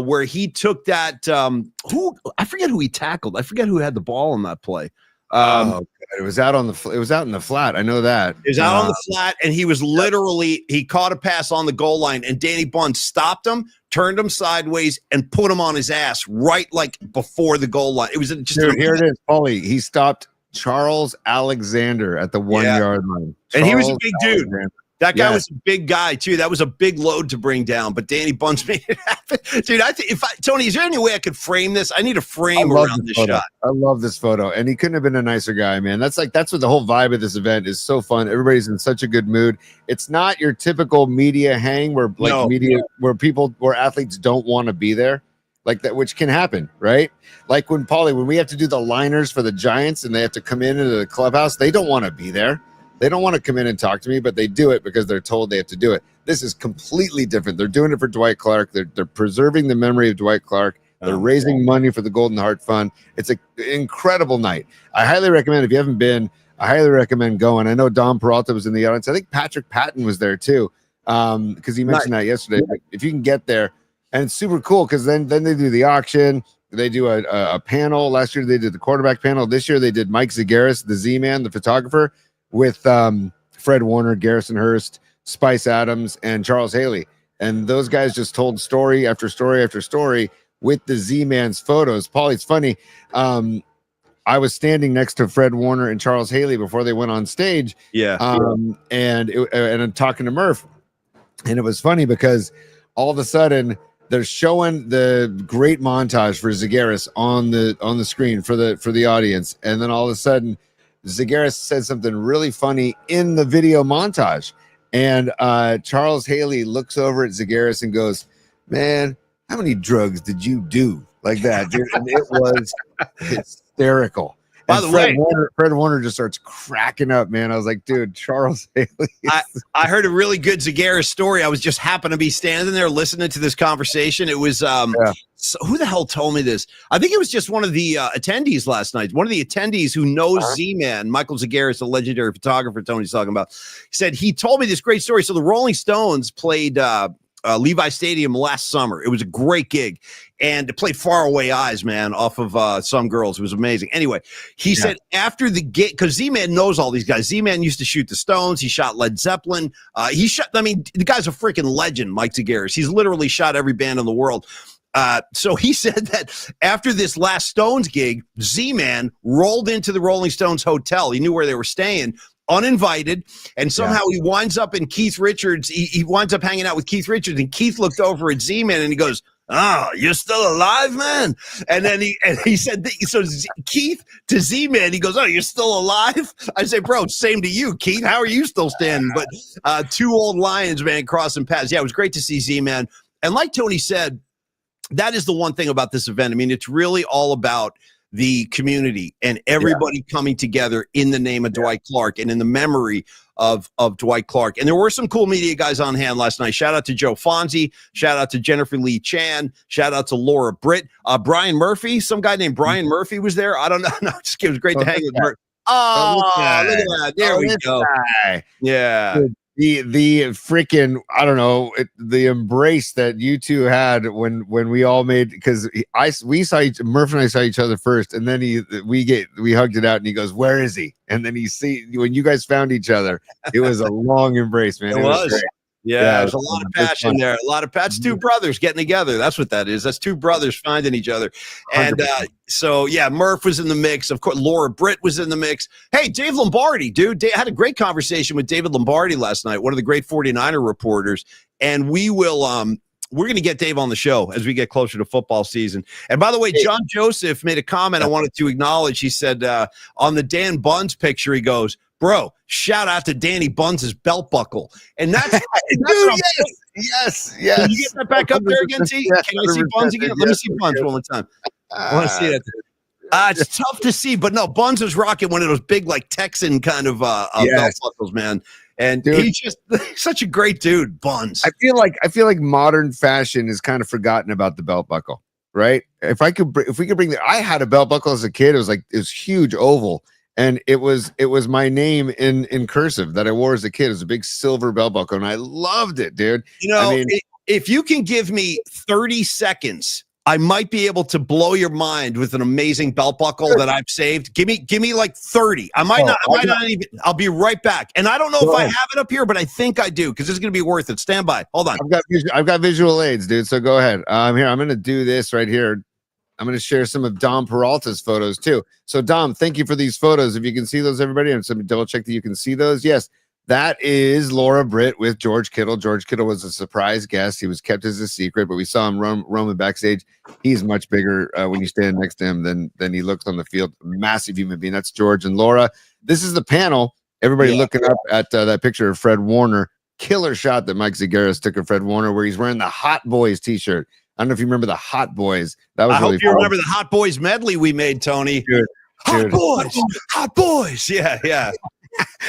Where he took that, I forget who he tackled. I forget who had the ball on that play. It was out in the flat. I know that. It was out on the flat, and he was he caught a pass on the goal line, and Danny Buns stopped him, turned him sideways, and put him on his ass right like before the goal line. It was just here it is, Paulie. He stopped Charles Alexander at the 1 yard line. And he was a big dude. That guy was a big guy too. That was a big load to bring down, but Danny Buns made it happen. Dude, I think Tony, is there any way I could frame this? I need a frame around this shot. I love this photo. And he couldn't have been a nicer guy, man. That's what the whole vibe of this event is. So fun. Everybody's in such a good mood. It's not your typical media hang where athletes don't want to be there. like that, which can happen, right? Like when we have to do the liners for the Giants and they have to come into the clubhouse, they don't want to be there. They don't want to come in and talk to me, but they do it because they're told they have to do it. This is completely different. They're doing it for Dwight Clark. They're preserving the memory of Dwight Clark. They're raising money for the Golden Heart Fund. It's an incredible night. I highly recommend, if you haven't been, I highly recommend going. I know Dom Peralta was in the audience. I think Patrick Patton was there too, because he mentioned that yesterday. But if you can get there, and it's super cool because then they do the auction. They do a panel. Last year they did the quarterback panel. This year they did Mike Zagaris, the Z-Man, the photographer, with Fred Warner, Garrison Hurst, Spice Adams, and Charles Haley. And those guys just told story after story after story with the Z-Man's photos. Paul, it's funny. I was standing next to Fred Warner and Charles Haley before they went on stage. Yeah. And I'm talking to Murph. And it was funny because all of a sudden they're showing the great montage for Zagaris on the screen for the audience. And then all of a sudden Zagaris said something really funny in the video montage. And Charles Haley looks over at Zagaris and goes, "Man, how many drugs did you do?" Like that, dude. And it was hysterical. By the way, Fred Warner just starts cracking up, man. I was like, dude, Charles Haley. I heard a really good Zagaris story. I was just happened to be standing there listening to this conversation. It was so who the hell told me this? I think it was just one of the attendees last night. One of the attendees who knows Z-Man, Michael Zagaris, the legendary photographer Tony's talking about, said he told me this great story. So the Rolling Stones played Levi Stadium last summer. It was a great gig, and it played Far Away Eyes, man, off of Some Girls. It was amazing. Anyway, he said after the gig, because Z-Man knows all these guys. Z-Man used to shoot the Stones. He shot Led Zeppelin. The guy's a freaking legend, Mike Zagaris. He's literally shot every band in the world. So he said that after this last Stones gig, Z-Man rolled into the Rolling Stones hotel. He knew where they were staying, uninvited, and somehow he winds up in Keith Richards. He winds up hanging out with Keith Richards, and Keith looked over at Z-Man and he goes, "Oh, you're still alive, man?" And then he said, Keith to Z-Man, he goes, "Oh, you're still alive?" I say, "Bro, same to you, Keith. How are you still standing?" But two old lions, man, crossing paths. Yeah, it was great to see Z-Man. And like Tony said, that is the one thing about this event. I mean, it's really all about the community and everybody coming together in the name of Dwight Clark and in the memory of Dwight Clark. And there were some cool media guys on hand last night. Shout out to Joe Fonzie. Shout out to Jennifer Lee Chan. Shout out to Laura Britt. Brian Murphy. Some guy named Brian Murphy was there. I don't know. No, it was great to hang with Murphy. Oh, look at that. There we go. Yeah. The freaking, I don't know, the embrace that you two had when we all made, because Murph and I saw each other first, and then we hugged it out, and he goes, "Where is he?" And then when you guys found each other, it was a long embrace, man. It was great. Yeah, there's a lot of passion there. A lot of that's two brothers getting together. That's what that is. That's two brothers finding each other. And Murph was in the mix. Of course, Laura Britt was in the mix. Hey, Dave Lombardi, dude. I had a great conversation with David Lombardi last night, one of the great 49er reporters. And we will we're going to get Dave on the show as we get closer to football season. And by the way, John Joseph made a comment I wanted to acknowledge. He said on the Dan Buns picture, he goes, "Bro, shout out to Danny Buns' belt buckle." And that's, yes. Can you get that back up there again, T? Can I see Buns again? Let me see Buns one more time. I want to see that. It's tough to see, but no, Buns was rocking one of those big, like Texan kind of belt buckles, man. And he's just such a great dude, Buns. I feel like modern fashion is kind of forgotten about the belt buckle, right? If we could bring I had a belt buckle as a kid. It was huge oval. And it was my name in cursive that I wore as a kid. It was a big silver belt buckle, and I loved it, dude. You know, if you can give me 30 seconds, I might be able to blow your mind with an amazing belt buckle that I've saved. Give me like 30. I might not even. I'll be right back. And I don't know if I have it up here, but I think I do, because it's going to be worth it. Stand by. Hold on. I've got visual aids, dude. So go ahead. Here, I'm going to do this right here. I'm going to share some of Dom Peralta's photos too. So Dom, thank you for these photos. If you can see those, everybody, and so double check that you can see those. Yes, that is Laura Britt with George Kittle. George Kittle was a surprise guest. He was kept as a secret, but we saw him roaming backstage. He's much bigger when you stand next to him than he looks on the field. Massive human being. That's George and Laura. This is the panel. Everybody looking up at that picture of Fred Warner. Killer shot that Mike Zagaris took of Fred Warner, where he's wearing the Hot Boys t-shirt. I don't know if you remember the Hot Boys. That was I really hope you fun. remember the Hot Boys medley we made, Tony. Dude, Hot Boys, Hot Boys. Yeah.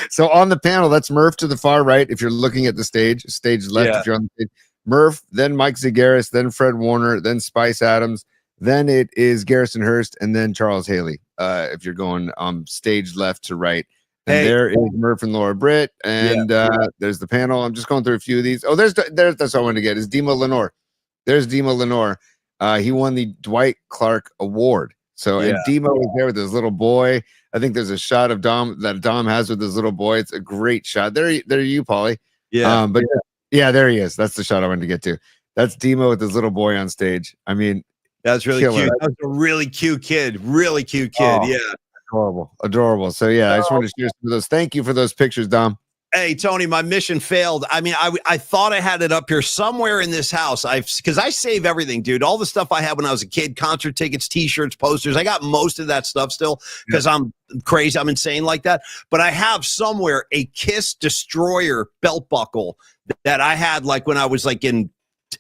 So on the panel, that's Murph to the far right. If you're looking at the stage left, Yeah. if you're on the stage, Murph, then Mike Zagaris, then Fred Warner, then Spice Adams, then it is Garrison Hurst, and then Charles Haley. If you're going stage left to right. And there is Murph and Laura Britt, and there's the panel. I'm just going through a few of these. Oh, there's that's what I wanted to get is Demo Lenore. There's Demo Lenore. He won the Dwight Clark Award. So and Demo is there with his little boy. I think there's a shot of Dom has with his little boy. It's a great shot. There you, Paulie. Yeah. But there he is. That's the shot I wanted to get to. That's Demo with his little boy on stage. I mean, that's really killer. cute. That was a really cute kid. Really cute kid. Oh, yeah. Adorable. So I just wanted to share some of those. Thank you for those pictures, Dom. Hey, Tony, my mission failed. I mean, I thought I had it up here somewhere in this house. Because I save everything, dude. All the stuff I had when I was a kid, concert tickets, T-shirts, posters. I got most of that stuff still because I'm crazy. I'm insane like that. But I have somewhere a Kiss Destroyer belt buckle that I had like when I was like in,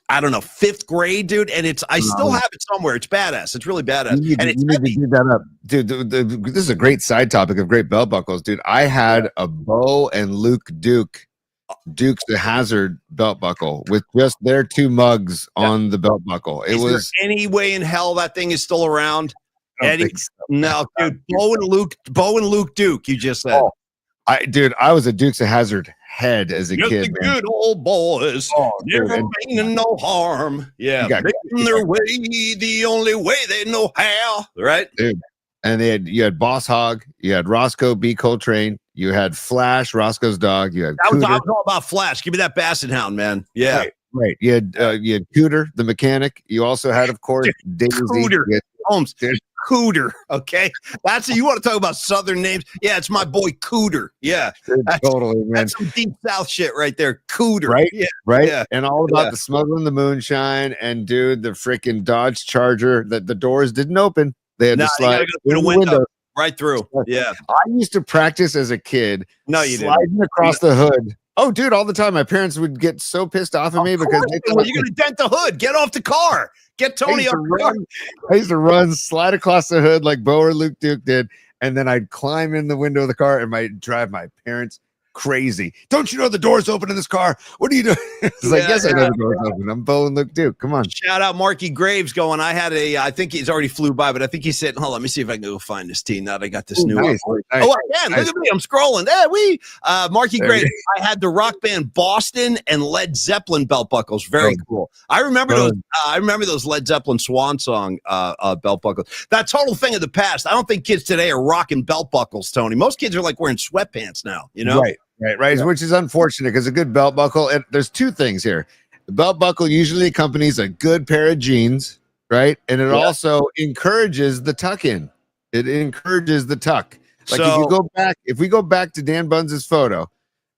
I don't know, 5th grade, dude. And I still have it somewhere. It's badass. It's really badass. You need to dig that up, dude. This is a great side topic of great belt buckles, dude. I had a Bo and Luke Dukes the Hazard belt buckle with just their 2 mugs on the belt buckle. Is there any way in hell that thing is still around? Eddie? So. No, dude. Bo and Luke Duke. You just said. Oh, I was a Dukes of Hazard head as a kid. The good old boys, never meaning no harm. Yeah, making their way the only way they know how. Right, dude. And you had Boss Hogg, you had Roscoe B. Coltrane, you had Flash, Roscoe's dog. You had I was all about Flash. Give me that Basset Hound, man. Yeah, right. You had Cooter, the mechanic. You also had, of course, Daisy. Cooter. Holmes. Cooter. Okay, that's you want to talk about Southern names? Yeah, it's my boy Cooter. Yeah, totally, man. That's some deep South shit right there. Cooter. Right. Yeah. Right. Yeah. And all about the smuggling the moonshine and dude, the freaking Dodge Charger that the doors didn't open. They had to slide go through the window right through. Yeah. I used to practice as a kid. No, you didn't. Sliding across the hood. Oh, dude, all the time. My parents would get so pissed off at me because you're going to dent the hood. Get off the car. Get Tony off the car. I used to run, slide across the hood like Bo or Luke Duke did, and then I'd climb in the window of the car and drive my parents crazy. Don't you know the door's open in this car? What are you doing? It's yes, I know the door's open. I'm Bo and Luke Duke. Come on. Shout out Marky Graves going. I think he's already flew by, but I think he said, hold on, let me see if I can go find this team now that I got this new one. Nice. Oh, I can. Look at me. I'm scrolling. Marky Graves. I had the rock band Boston and Led Zeppelin belt buckles. Very cool. I remember those. I remember those Led Zeppelin Swan Song belt buckles. That total thing of the past. I don't think kids today are rocking belt buckles, Tony. Most kids are like wearing sweatpants now, you know? Right. Which is unfortunate because a good belt buckle, and there's 2 things here. The belt buckle usually accompanies a good pair of jeans, right? And it also encourages the tuck in. It encourages the tuck. Like if we go back to Dan Bunz's photo,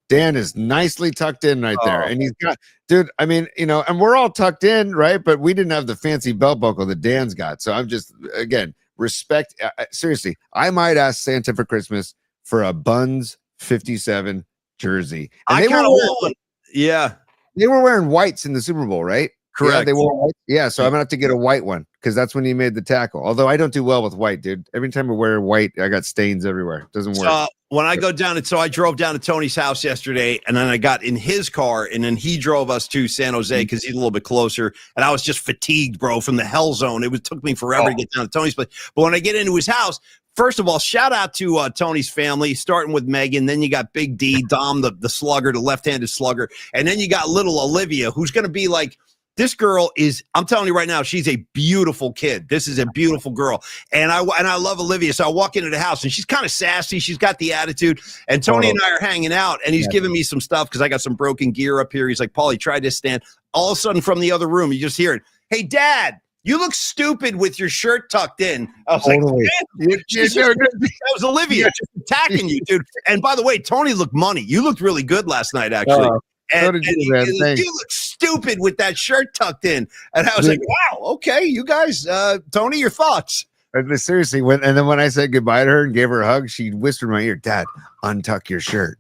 Dan is nicely tucked in right there. And he's got, dude, I mean, and we're all tucked in, right? But we didn't have the fancy belt buckle that Dan's got. So I'm just, again, respect. Seriously, I might ask Santa for Christmas for a Buns 57 jersey. And they were wearing whites in the Super Bowl, right? Correct. Yeah, they wore white. Yeah, so I'm gonna have to get a white one because that's when he made the tackle. Although I don't do well with white, dude. Every time I wear white, I got stains everywhere. It doesn't work. When I go down, I drove down to Tony's house yesterday, and then I got in his car, and then he drove us to San Jose because he's a little bit closer. And I was just fatigued, bro, from the hell zone. It took me forever to get down to Tony's place. But when I get into his house, first of all, shout out to Tony's family, starting with Megan. Then you got Big D, Dom, the slugger, the left-handed slugger. And then you got little Olivia, who's going to be like, this girl is, I'm telling you right now, she's a beautiful kid. This is a beautiful girl. And I love Olivia. So I walk into the house and she's kind of sassy. She's got the attitude. And Tony and I are hanging out and he's giving me some stuff because I got some broken gear up here. He's like, Paulie, try this stand. All of a sudden from the other room, you just hear it. Hey, Dad, you look stupid with your shirt tucked in. I was like, that was Olivia just attacking you, dude. And by the way, Tony looked money. You looked really good last night, actually. And you look stupid with that shirt tucked in. And I was like, wow, okay, you guys, Tony, your thoughts. Seriously, when I said goodbye to her and gave her a hug, she whispered in my ear, Dad, untuck your shirt.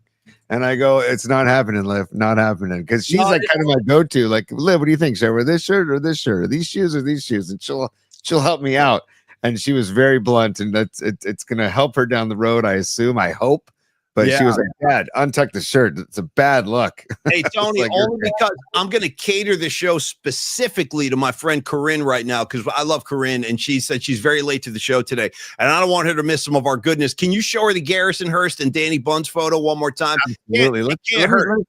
And I go, it's not happening, Liv, not happening. Because she's No, like kind of my go-to. Like, Liv, what do you think? Should I wear this shirt or this shirt? Or these shoes or these shoes? And she'll help me out. And she was very blunt, and it's gonna help her down the road, I assume, I hope. But she was like, Dad, untuck the shirt. It's a bad look. Hey, Tony, like only because I'm going to cater the show specifically to my friend Corinne right now, because I love Corinne, and she said she's very late to the show today, and I don't want her to miss some of our goodness. Can you show her the Garrison Hurst and Danny Buns photo one more time? Absolutely. Let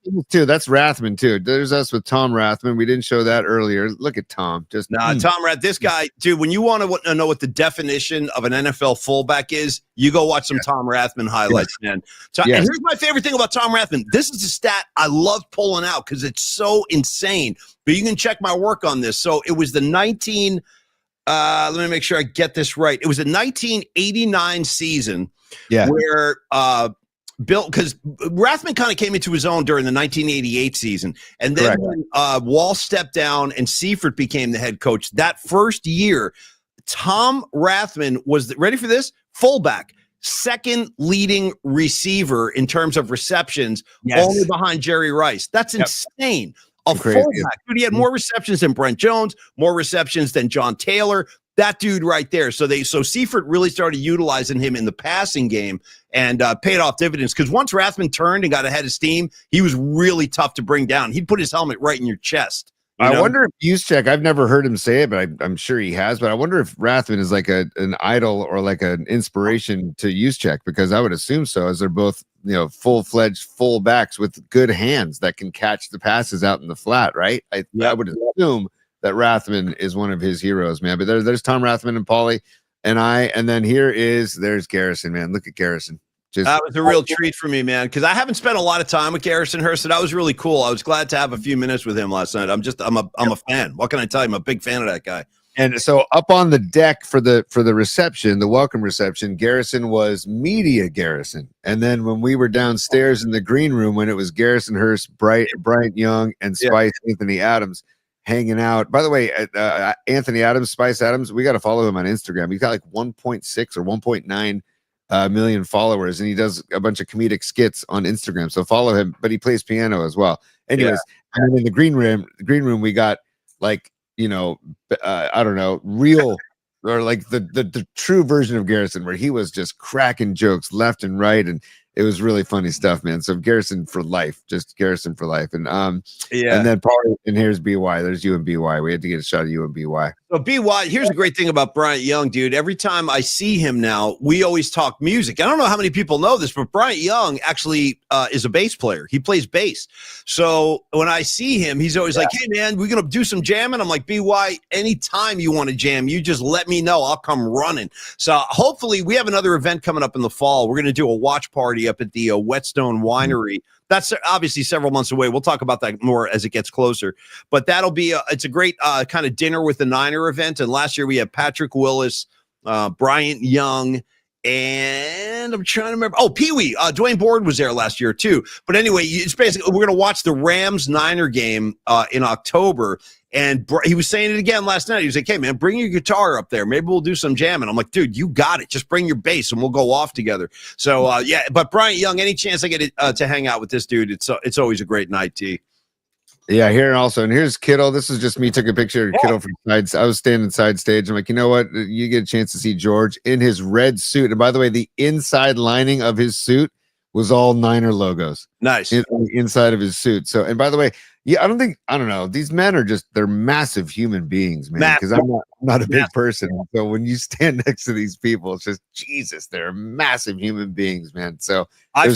me too. That's Rathman, too. There's us with Tom Rathman. We didn't show that earlier. Look at Tom. Just Tom Rath, this guy, dude, when you want to know what the definition of an NFL fullback is, you go watch some Tom Rathman highlights, man. So, and here's my favorite thing about Tom Rathman. This is a stat I love pulling out because it's so insane. But you can check my work on this. So it was the let me make sure I get this right. It was a 1989 season where Bill, because Rathman kind of came into his own during the 1988 season. And then when Wall stepped down and Seifert became the head coach, that first year, Tom Rathman was, ready for this? Fullback. Second leading receiver in terms of receptions, only behind Jerry Rice. That's insane. A fullback. Dude, he had more receptions than Brent Jones, more receptions than John Taylor. That dude right there. So Seifert really started utilizing him in the passing game and paid off dividends, because once Rathman turned and got ahead of steam, he was really tough to bring down. He'd put his helmet right in your chest. I wonder if Juszczyk, I've never heard him say it, but I'm sure he has. But I wonder if Rathman is like an idol or like an inspiration to Juszczyk, because I would assume so, as they're both, full-fledged fullbacks with good hands that can catch the passes out in the flat, right? I would assume that Rathman is one of his heroes, man. But there's Tom Rathman and Paulie and then there's Garrison, man. Look at Garrison. That was a real treat for me, man, because I haven't spent a lot of time with Garrison Hurst, so that was really cool. I was glad to have a few minutes with him last night. I'm a fan. What can I tell you? I'm a big fan of that guy. And so up on the deck for the reception, the welcome reception, Garrison was media Garrison. And then when we were downstairs in the green room, when it was Garrison Hurst, Bryant Young, and Spice Anthony Adams hanging out. By the way, Anthony Adams, Spice Adams, we got to follow him on Instagram. He's got like 1.6 or 1.9 million followers, and he does a bunch of comedic skits on Instagram. So follow him, but he plays piano as well. Anyways, and in the green room, we got like, I don't know, real or like the true version of Garrison, where he was just cracking jokes left and right, and it was really funny stuff, man. So Garrison for life, just Garrison for life. And and then Paulie, and here's BY. There's you and BY. We had to get a shot of you and BY. So BY, here's a great thing about Bryant Young, dude. Every time I see him now, we always talk music. I don't know how many people know this, but Bryant Young actually is a bass player. He plays bass. So when I see him, he's always like, hey, man, we're going to do some jamming. I'm like, BY, anytime you want to jam, you just let me know. I'll come running. So hopefully we have another event coming up in the fall. We're going to do a watch party up at the Whetstone Winery. That's obviously several months away. We'll talk about that more as it gets closer. But that'll be it's a great kind of dinner with the Niner event. And last year we had Patrick Willis, Bryant Young, and I'm trying to remember. Oh, Pee Wee. Dwayne Board was there last year too. But anyway, it's basically we're going to watch the Rams Niner game in October. And he was saying it again last night. He was like, hey, man, bring your guitar up there. Maybe we'll do some jamming. I'm like, dude, you got it. Just bring your bass and we'll go off together. So, but Bryant Young, any chance I get to hang out with this dude, it's always a great night, T. Yeah, here and here's Kittle. This is just me. Took a picture of Kittle from sides. I was standing side stage. I'm like, you know what? You get a chance to see George in his red suit. And by the way, the inside lining of his suit was all Niner logos. Nice. Inside of his suit. So, and by the way, I don't know. These men are they're massive human beings, man. Because I'm not a big person. So when you stand next to these people, it's just, Jesus, they're massive human beings, man. So I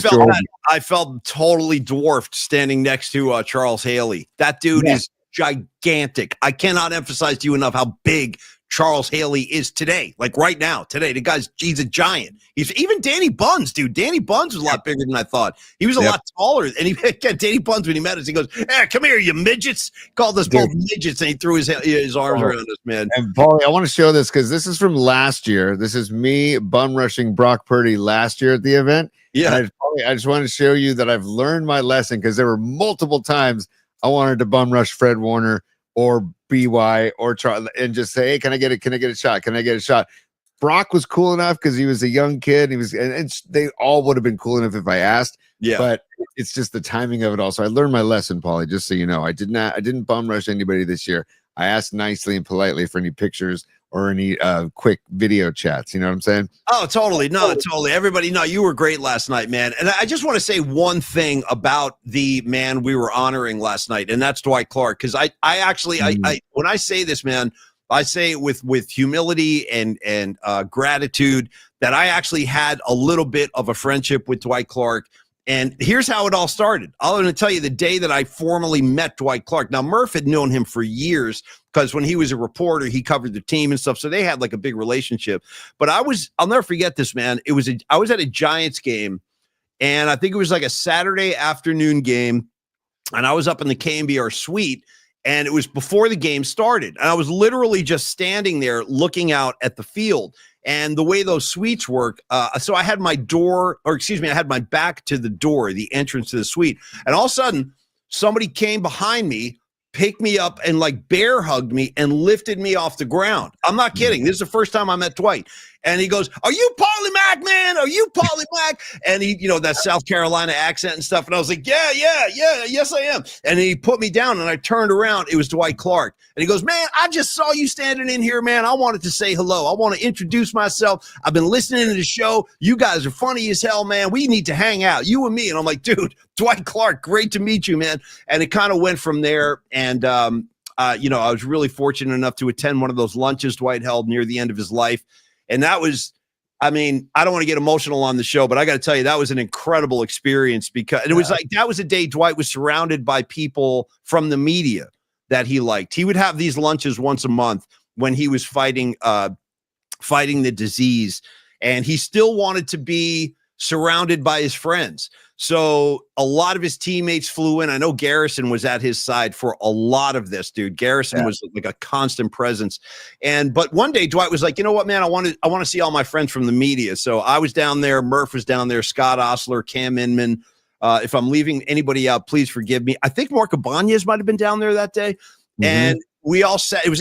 felt totally dwarfed standing next to Charles Haley. That dude is gigantic. I cannot emphasize to you enough how big Charles Haley is today. Like right now, today, he's a giant. He's even Danny Buns, dude. Danny Buns was a lot bigger than I thought. He was a lot taller. And Danny Buns, when he met us, he goes, hey, come here, you midgets. Called us both midgets, and he threw his arms around us, man. And Paulie, I want to show this because this is from last year. This is me bum rushing Brock Purdy last year at the event. Yeah. And I just want to show you that I've learned my lesson, because there were multiple times I wanted to bum rush Fred Warner or BY or Charlie and just say, hey, can I get a shot? Can I get a shot? Brock was cool enough because he was a young kid. And they all would have been cool enough if I asked. Yeah. But it's just the timing of it all. So I learned my lesson, Paulie, just so you know. I didn't bum rush anybody this year. I asked nicely and politely for any pictures or any quick video chats. You know what I'm saying? Oh, totally. No, totally. Everybody, no, you were great last night, man. And I just want to say one thing about the man we were honoring last night, and that's Dwight Clark. Because I when I say this, man, I say it with humility and gratitude that I actually had a little bit of a friendship with Dwight Clark. And here's how it all started. I'm going to tell you the day that I formally met Dwight Clark. Now, Murph had known him for years because when he was a reporter, he covered the team and stuff. So they had like a big relationship. But I'll never forget this, man. I was at a Giants game, and I think it was like a Saturday afternoon game, and I was up in the KMBR suite, and it was before the game started. And I was literally just standing there looking out at the field. And the way those suites work, so I had my I had my back to the door, the entrance to the suite. And all of a sudden, somebody came behind me, picked me up, and like bear hugged me and lifted me off the ground. I'm not kidding. This is the first time I met Dwight. And he goes, "Are you Paulie Mack, man? Are you Paulie Mack?" And he, that South Carolina accent and stuff. And I was like, yeah, yes, I am. And he put me down, and I turned around. It was Dwight Clark. And he goes, "Man, I just saw you standing in here, man. I wanted to say hello. I want to introduce myself. I've been listening to the show. You guys are funny as hell, man. We need to hang out, you and me." And I'm like, "Dude, Dwight Clark, great to meet you, man." And it kind of went from there. And, I was really fortunate enough to attend one of those lunches Dwight held near the end of his life. And that was, I don't want to get emotional on the show, but I got to tell you, that was an incredible experience because it was like, that was a day Dwight was surrounded by people from the media that he liked. He would have these lunches once a month when he was fighting the disease, and he still wanted to be surrounded by his friends. So a lot of his teammates flew in. I know Garrison was at his side for a lot of this, dude. Garrison was like a constant presence. But one day Dwight was like, "You know what, man, I want to see all my friends from the media." So I was down there. Murph was down there. Scott Osler, Cam Inman. If I'm leaving anybody out, please forgive me. I think Mark Ibanez might have been down there that day. Mm-hmm. And we all sat, it was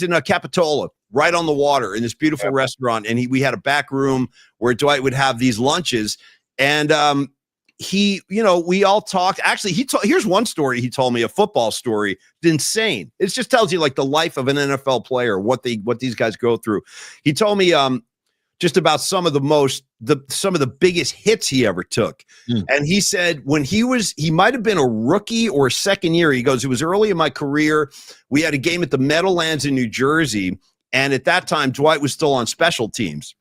in Capitola, right on the water in this beautiful restaurant. And we had a back room where Dwight would have these lunches. And, we all talked. Actually, here's one story he told me, a football story. It's insane. It just tells you like the life of an NFL player, what these guys go through. He told me just about some of the biggest hits he ever took. And he said when he might have been a rookie or second year, he goes, "It was early in my career. We had a game at the Meadowlands in New Jersey. And at that time, Dwight was still on special teams.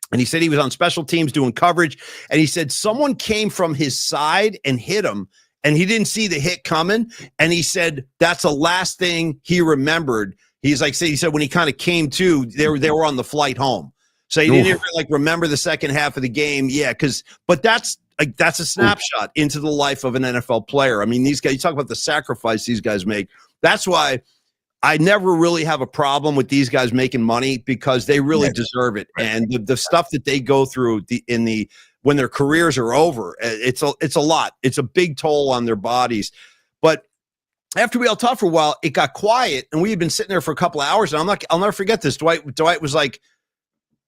And he said he was on special teams doing coverage. And he said someone came from his side and hit him, and he didn't see the hit coming. And he said that's the last thing he remembered. He said when he kind of came to, they were on the flight home. So he didn't even remember the second half of the game. Yeah, but that's a snapshot into the life of an NFL player. I mean, these guys, you talk about the sacrifice these guys make. That's why I never really have a problem with these guys making money, because they really deserve it. And the stuff that they go through when their careers are over, it's a lot. It's a big toll on their bodies. But after we all talked for a while, it got quiet, and we had been sitting there for a couple of hours. And I'll never forget this. Dwight was like,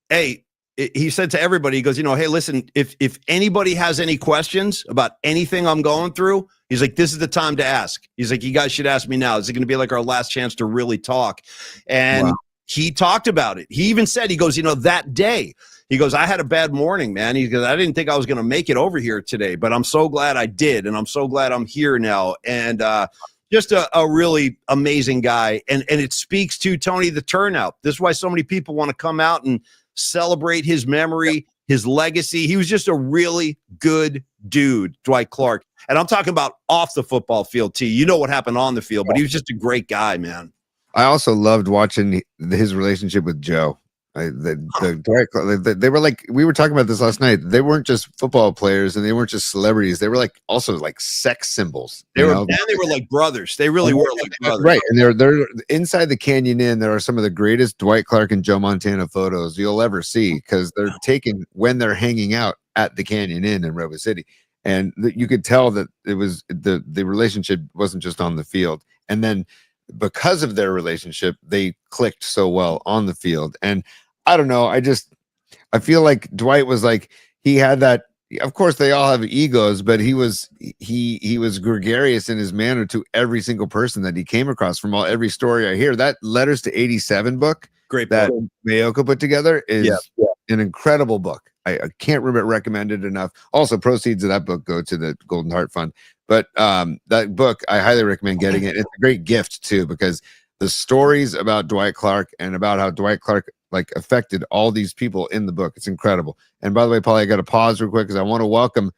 "Hey," he said to everybody, he goes, "Hey, listen, if anybody has any questions about anything I'm going through," he's like, "this is the time to ask." He's like, "You guys should ask me now. This is going to be like our last chance to really talk." And he talked about it. He even said, he goes, "That day," he goes, "I had a bad morning, man." He goes, "I didn't think I was going to make it over here today, but I'm so glad I did. And I'm so glad I'm here now." And just a really amazing guy. And it speaks to, Tony, the turnout. This is why so many people want to come out and celebrate his memory, his legacy. He was just a really good dude, Dwight Clark. And I'm talking about off the football field, T. You know what happened on the field, but he was just a great guy, man. I also loved watching his relationship with Joe. They were like, we were talking about this last night. They weren't just football players, and they weren't just celebrities. They were also sex symbols. They were like brothers. They really were like brothers. Right. And they're inside the Canyon Inn. There are some of the greatest Dwight Clark and Joe Montana photos you'll ever see, because they're taken when they're hanging out at the Canyon Inn in Redwood City. And you could tell that it was the relationship wasn't just on the field. And then because of their relationship, they clicked so well on the field. And I don't know. I feel like Dwight was like, he had that. Of course, they all have egos, but he was gregarious in his manner to every single person that he came across. From every story I hear, that Letters to 87 book, Great that book. Mayoko put together is an incredible book. I can't recommend it enough. Also, proceeds of that book go to the Golden Heart Fund. But that book, I highly recommend getting it. It's a great gift too, because the stories about Dwight Clark and about how Dwight Clark like affected all these people in the book. It's incredible. And by the way, Paulie, I got to pause real quick because I want to welcome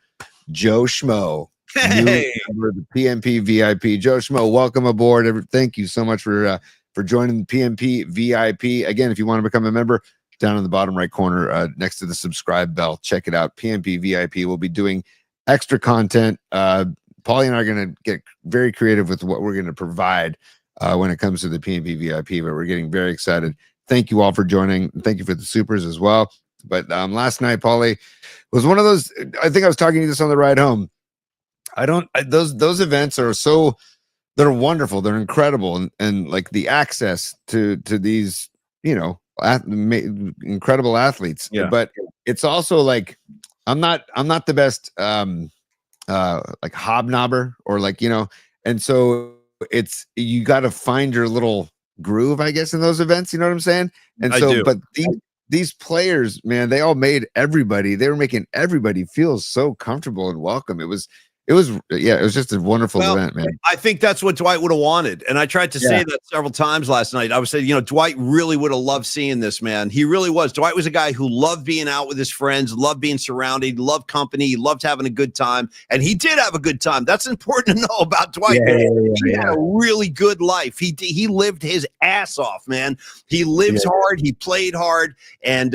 Joe Schmo, new member of the PMP VIP. Joe Schmo, welcome aboard. Thank you so much for joining the PMP VIP. Again, if you want to become a member, down in the bottom right corner, next to the subscribe bell, check it out. PMP VIP. We'll be doing extra content. Paulie and I are going to get very creative with what we're going to provide when it comes to the PMP VIP, but we're getting very excited. Thank you all for joining. Thank you for the supers as well. But last night, Paulie, was one of those. I think I was talking to this on the ride home. Those events are they're wonderful. They're incredible, and like the access to these, incredible athletes. Yeah. But it's also like I'm not the best like hobnobber or like, and so you got to find your little groove, I guess, in those events. You know what I'm saying? And but these players, man, they all made they were making everybody feel so comfortable and welcome. It was just a wonderful event, man. I think that's what Dwight would have wanted. And I tried to say that several times last night. I was saying, Dwight really would have loved seeing this, man. He really was. Dwight was a guy who loved being out with his friends, loved being surrounded, loved company, he loved having a good time. And he did have a good time. That's important to know about Dwight. He had a really good life. He lived his ass off, man. He lives hard. He played hard. And,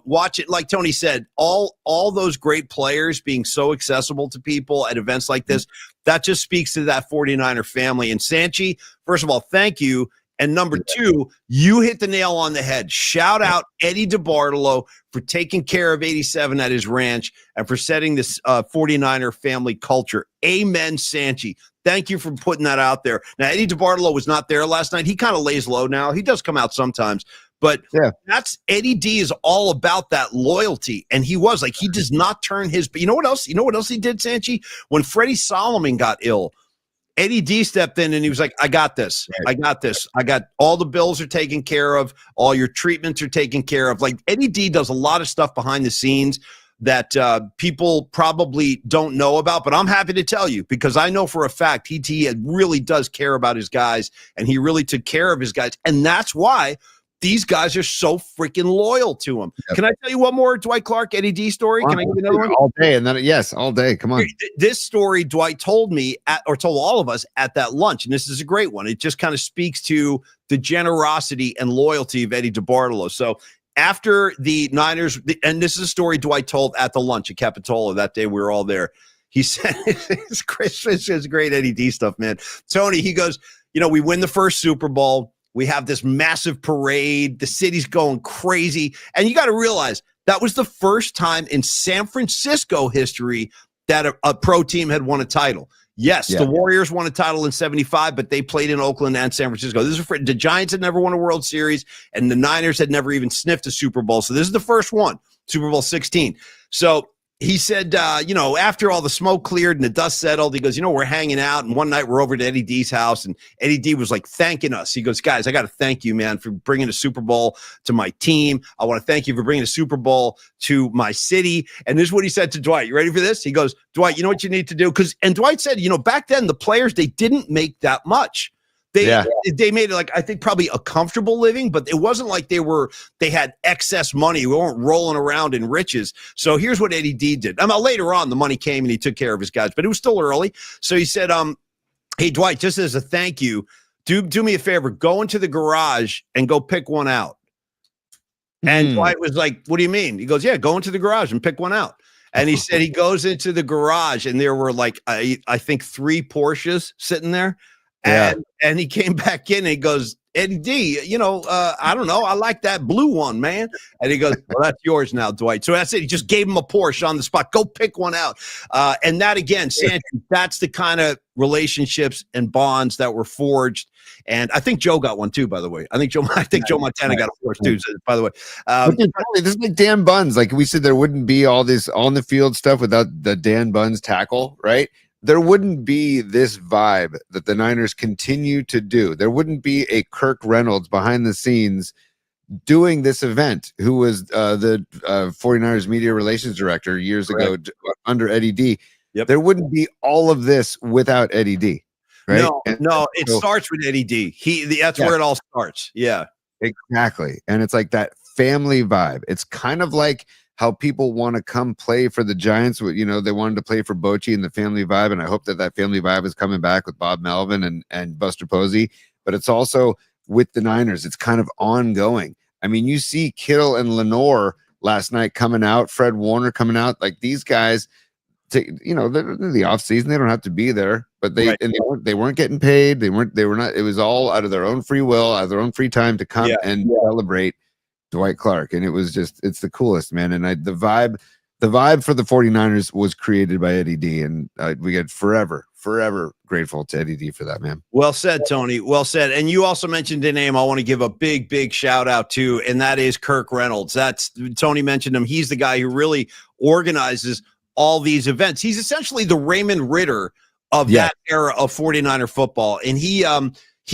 watch it. Like Tony said, all those great players being so accessible to people at events like this, that just speaks to that 49er family. And Sanchi, first of all, thank you. And number two, you hit the nail on the head. Shout out Eddie DeBartolo for taking care of 87 at his ranch and for setting this 49er family culture. Amen, Sanchi. Thank you for putting that out there. Now, Eddie DeBartolo was not there last night. He kind of lays low now. He does come out sometimes. But that's Eddie D is all about that loyalty. And he was like, he does not turn his, but you know what else? You know what else he did, Sanchi? When Freddie Solomon got ill, Eddie D stepped in and he was like, I got this. I got this. I got all the bills are taken care of. All your treatments are taken care of. Like Eddie D does a lot of stuff behind the scenes that people probably don't know about, but I'm happy to tell you because I know for a fact he really does care about his guys and he really took care of his guys. And that's why these guys are so freaking loyal to him. Yep. Can I tell you one more Dwight Clark, Eddie D story? Can I give you another one? All day. And then, all day. Come on. This story Dwight told me told all of us at that lunch. And this is a great one. It just kind of speaks to the generosity and loyalty of Eddie DeBartolo. So after the Niners, and this is a story Dwight told at the lunch at Capitola that day, we were all there. He said, it's great Eddie D stuff, man. Tony, he goes, we win the first Super Bowl. We have this massive parade. The city's going crazy. And you got to realize that was the first time in San Francisco history that a pro team had won a title. Yes, the Warriors won a title in 75, but they played in Oakland and San Francisco. This is the Giants had never won a World Series, and the Niners had never even sniffed a Super Bowl. So this is the first one, Super Bowl 16. So he said, after all the smoke cleared and the dust settled, he goes, we're hanging out. And one night we're over at Eddie D's house and Eddie D was like thanking us. He goes, guys, I got to thank you, man, for bringing a Super Bowl to my team. I want to thank you for bringing a Super Bowl to my city. And this is what he said to Dwight. You ready for this? He goes, Dwight, you know what you need to do? And Dwight said, back then the players, they didn't make that much. They made it like, I think probably a comfortable living, but it wasn't like they had excess money. We weren't rolling around in riches. So here's what Eddie D did. Later on, the money came and he took care of his guys, but it was still early. So he said, hey, Dwight, just as a thank you, do me a favor, go into the garage and go pick one out. And Dwight was like, what do you mean? He goes, yeah, go into the garage and pick one out. And he said he goes into the garage and there were like, I think 3 Porsches sitting there. And he came back in and he goes, Eddie D, I don't know. I like that blue one, man. And he goes, well, that's yours now, Dwight. So that's it. He just gave him a Porsche on the spot. Go pick one out. And that, again, Sanchez, that's the kind of relationships and bonds that were forged. And I think Joe got one too, by the way. I think Joe Montana got a Porsche too, by the way. This is like Dan Buns. Like we said, there wouldn't be all this on the field stuff without the Dan Buns tackle, right? There wouldn't be this vibe that the Niners continue to do. There wouldn't be a Kirk Reynolds behind the scenes doing this event, who was the 49ers media relations director years ago under Eddie D. Yep. There wouldn't be all of this without Eddie D. Right? No, it starts with Eddie D. That's where it all starts. Yeah, exactly. And it's like that family vibe. It's kind of like how people want to come play for the Giants. They wanted to play for Bochy and the family vibe. And I hope that family vibe is coming back with Bob Melvin and Buster Posey. But it's also with the Niners. It's kind of ongoing. I mean, you see Kittle and Lenore last night coming out, Fred Warner coming out. Like these guys, they're in the offseason. They don't have to be there, but they weren't getting paid. They were not. It was all out of their own free will, out of their own free time to come and celebrate Dwight Clark. And it's the coolest, man. And the vibe for the 49ers was created by Eddie D. And we get forever grateful to Eddie D for that, man. Well said, Tony. Well said. And you also mentioned a name I want to give a big shout out to, and that is Kirk Reynolds. Tony mentioned him. He's the guy who really organizes all these events. He's essentially the Raymond Ritter of that era of 49er football. And he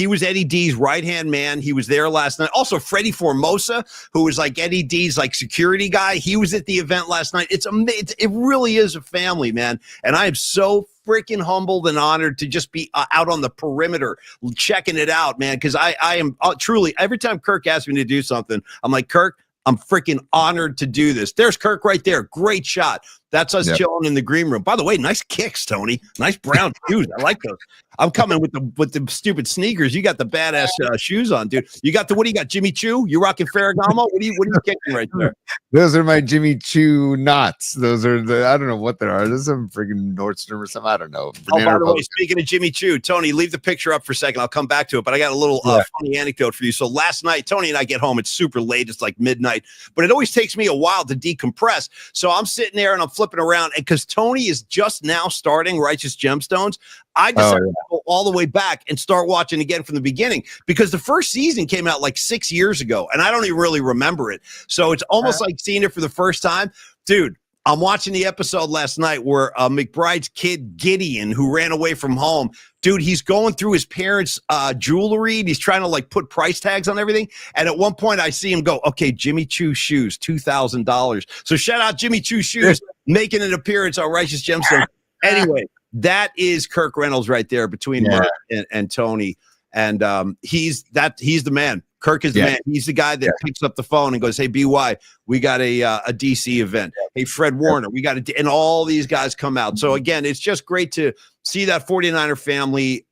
was Eddie D's right-hand man. He was there last night. Also, Freddie Formosa, who was like Eddie D's like security guy. He was at the event last night. It really is a family, man. And I am so freaking humbled and honored to just be out on the perimeter checking it out, man. Because I am truly, every time Kirk asks me to do something, I'm like, Kirk, I'm freaking honored to do this. There's Kirk right there. Great shot. That's us chilling in the green room. By the way, nice kicks, Tony. Nice brown shoes. I like those. I'm coming with the stupid sneakers. You got the badass shoes on, dude. What do you got, Jimmy Choo? You rocking Ferragamo? What are you kicking right there? Those are my Jimmy Choo knots. Those are I don't know what they are. There's some freaking Nordstrom or something. I don't know. By the way, speaking of Jimmy Choo, Tony, leave the picture up for a second. I'll come back to it, but I got a little funny anecdote for you. So last night, Tony and I get home. It's super late. It's like midnight, but it always takes me a while to decompress. So I'm sitting there and I'm flipping around, and because Tony is just now starting Righteous Gemstones, I decided to go all the way back and start watching again from the beginning, because the first season came out like 6 years ago, and I don't even really remember it. So it's almost like seeing it for the first time. Dude, I'm watching the episode last night where McBride's kid, Gideon, who ran away from home, dude, he's going through his parents' jewelry, and he's trying to like put price tags on everything. And at one point I see him go, okay, Jimmy Choo shoes, $2,000. So shout out Jimmy Choo shoes making an appearance on Righteous Gemstones. Anyway, that is Kirk Reynolds right there between Murph and Tony. And he's the man. Kirk is the man. He's the guy that picks up the phone and goes, hey, BY, we got a DC event. Hey, Fred Warner, we got and all these guys come out. So again, it's just great to see that 49er family,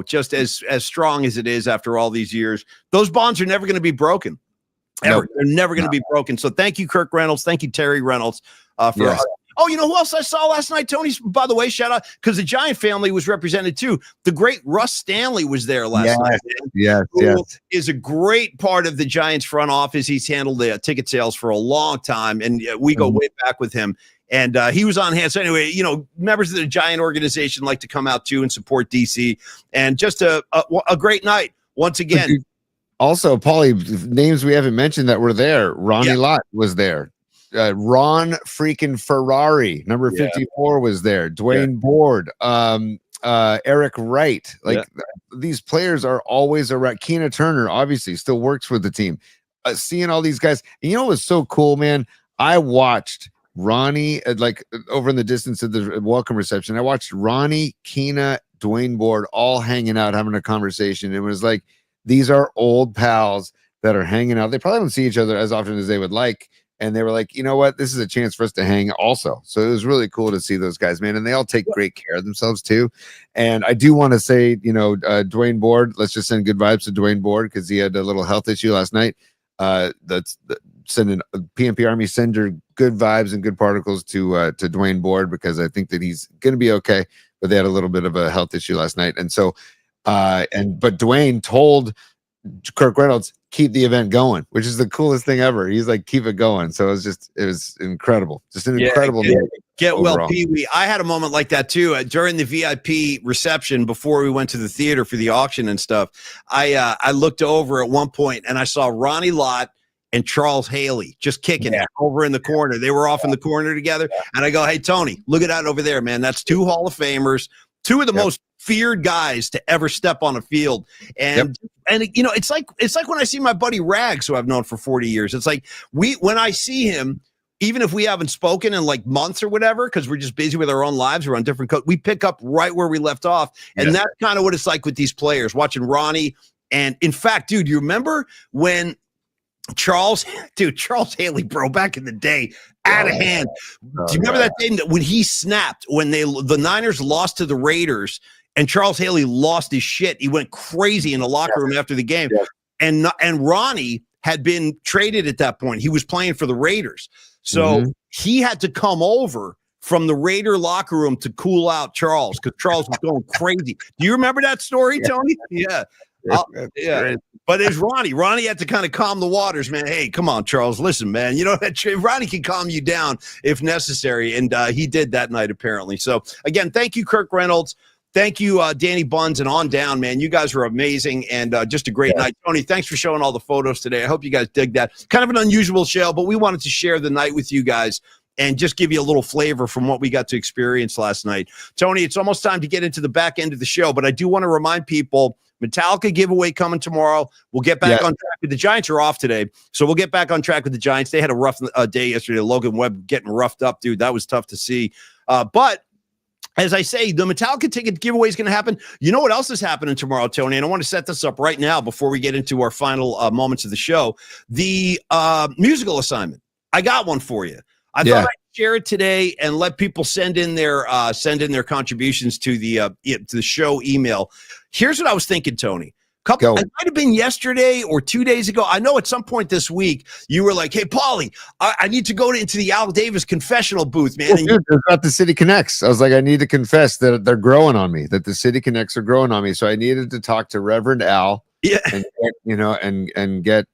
just as strong as it is after all these years. Those bonds are never going to be broken. Ever. They're never going to be broken. So thank you, Kirk Reynolds. Thank you, Terry Reynolds, for Oh, you know who else I saw last night, Tony? By the way, shout out, because the Giant family was represented too. The great Russ Stanley was there last night. Yes. Is a great part of the Giants front office. He's handled the ticket sales for a long time, and we go way back with him. And he was on hand. So anyway, members of the Giant organization like to come out too and support DC. And just a great night once again. Also, Paulie, names we haven't mentioned that were there. Ronnie Lott was there. Ron freaking Ferrari, number 54, was there. Dwayne Board, Eric Wright. These players are always around. Keena Turner obviously still works with the team. Seeing all these guys, and what was so cool, man? I watched Ronnie over in the distance of the welcome reception. I watched Ronnie, Keena, Dwayne Board all hanging out, having a conversation. It was like, these are old pals that are hanging out. They probably don't see each other as often as they would like. And they were like, you know what? This is a chance for us to hang also. So it was really cool to see those guys, man. And they all take great care of themselves too. And I do want to say, Dwayne Board, let's just send good vibes to Dwayne Board, because he had a little health issue last night. Sending PMP Army, send your good vibes and good particles to Dwayne Board, because I think that he's going to be okay. But they had a little bit of a health issue last night. And so But Dwayne told Kirk Reynolds, keep the event going, which is the coolest thing ever. He's like, keep it going. So it was incredible. Just an incredible night. Get well, overall. Pee Wee. I had a moment like that too during the VIP reception before we went to the theater for the auction and stuff. I looked over at one point and I saw Ronnie Lott and Charles Haley just kicking it over in the corner. They were off in the corner together. And I go, hey, Tony, look at that over there, man. That's two Hall of Famers, two of the most feared guys to ever step on a field. And you know, it's like when I see my buddy Rags, who I've known for 40 years. It's like when I see him, even if we haven't spoken in like months or whatever, because we're just busy with our own lives, we're on different we pick up right where we left off. And that's kind of what it's like with these players, watching Ronnie. And in fact, dude, you remember when Charles Haley, bro, back in the day, out of hand. Do you remember that day when he snapped, when the Niners lost to the Raiders and Charles Haley lost his shit? He went crazy in the locker room after the game. And Ronnie had been traded at that point. He was playing for the Raiders. So he had to come over from the Raider locker room to cool out Charles because Charles was going crazy. Do you remember that story, Tony? Yeah. But it's Ronnie. Ronnie had to kind of calm the waters, man. Hey, come on, Charles. Listen, man. You know, Ronnie can calm you down if necessary. And he did that night, apparently. So, again, thank you, Kirk Reynolds. Thank you, Danny Buns, and on down, man. You guys were amazing and just a great night. Tony, thanks for showing all the photos today. I hope you guys dig that. Kind of an unusual show, but we wanted to share the night with you guys and just give you a little flavor from what we got to experience last night. Tony, it's almost time to get into the back end of the show, but I do want to remind people, Metallica giveaway coming tomorrow. We'll get back on track. The Giants are off today, so we'll get back on track with the Giants. They had a rough day yesterday. Logan Webb getting roughed up, dude. That was tough to see. But as I say, the Metallica ticket giveaway is going to happen. You know what else is happening tomorrow, Tony? And I want to set this up right now before we get into our final moments of the show. The musical assignment. I got one for you. I thought I'd share it today and let people send in their contributions to the show email. Here's what I was thinking, Tony. It might have been yesterday or 2 days ago. I know at some point this week you were like, "Hey, Paulie, I need to go into the Al Davis confessional booth, man." Well, dude, it's about the City Connects. I was like, I need to confess that they're growing on me. That the City Connects are growing on me. So I needed to talk to Reverend Al. And get, and get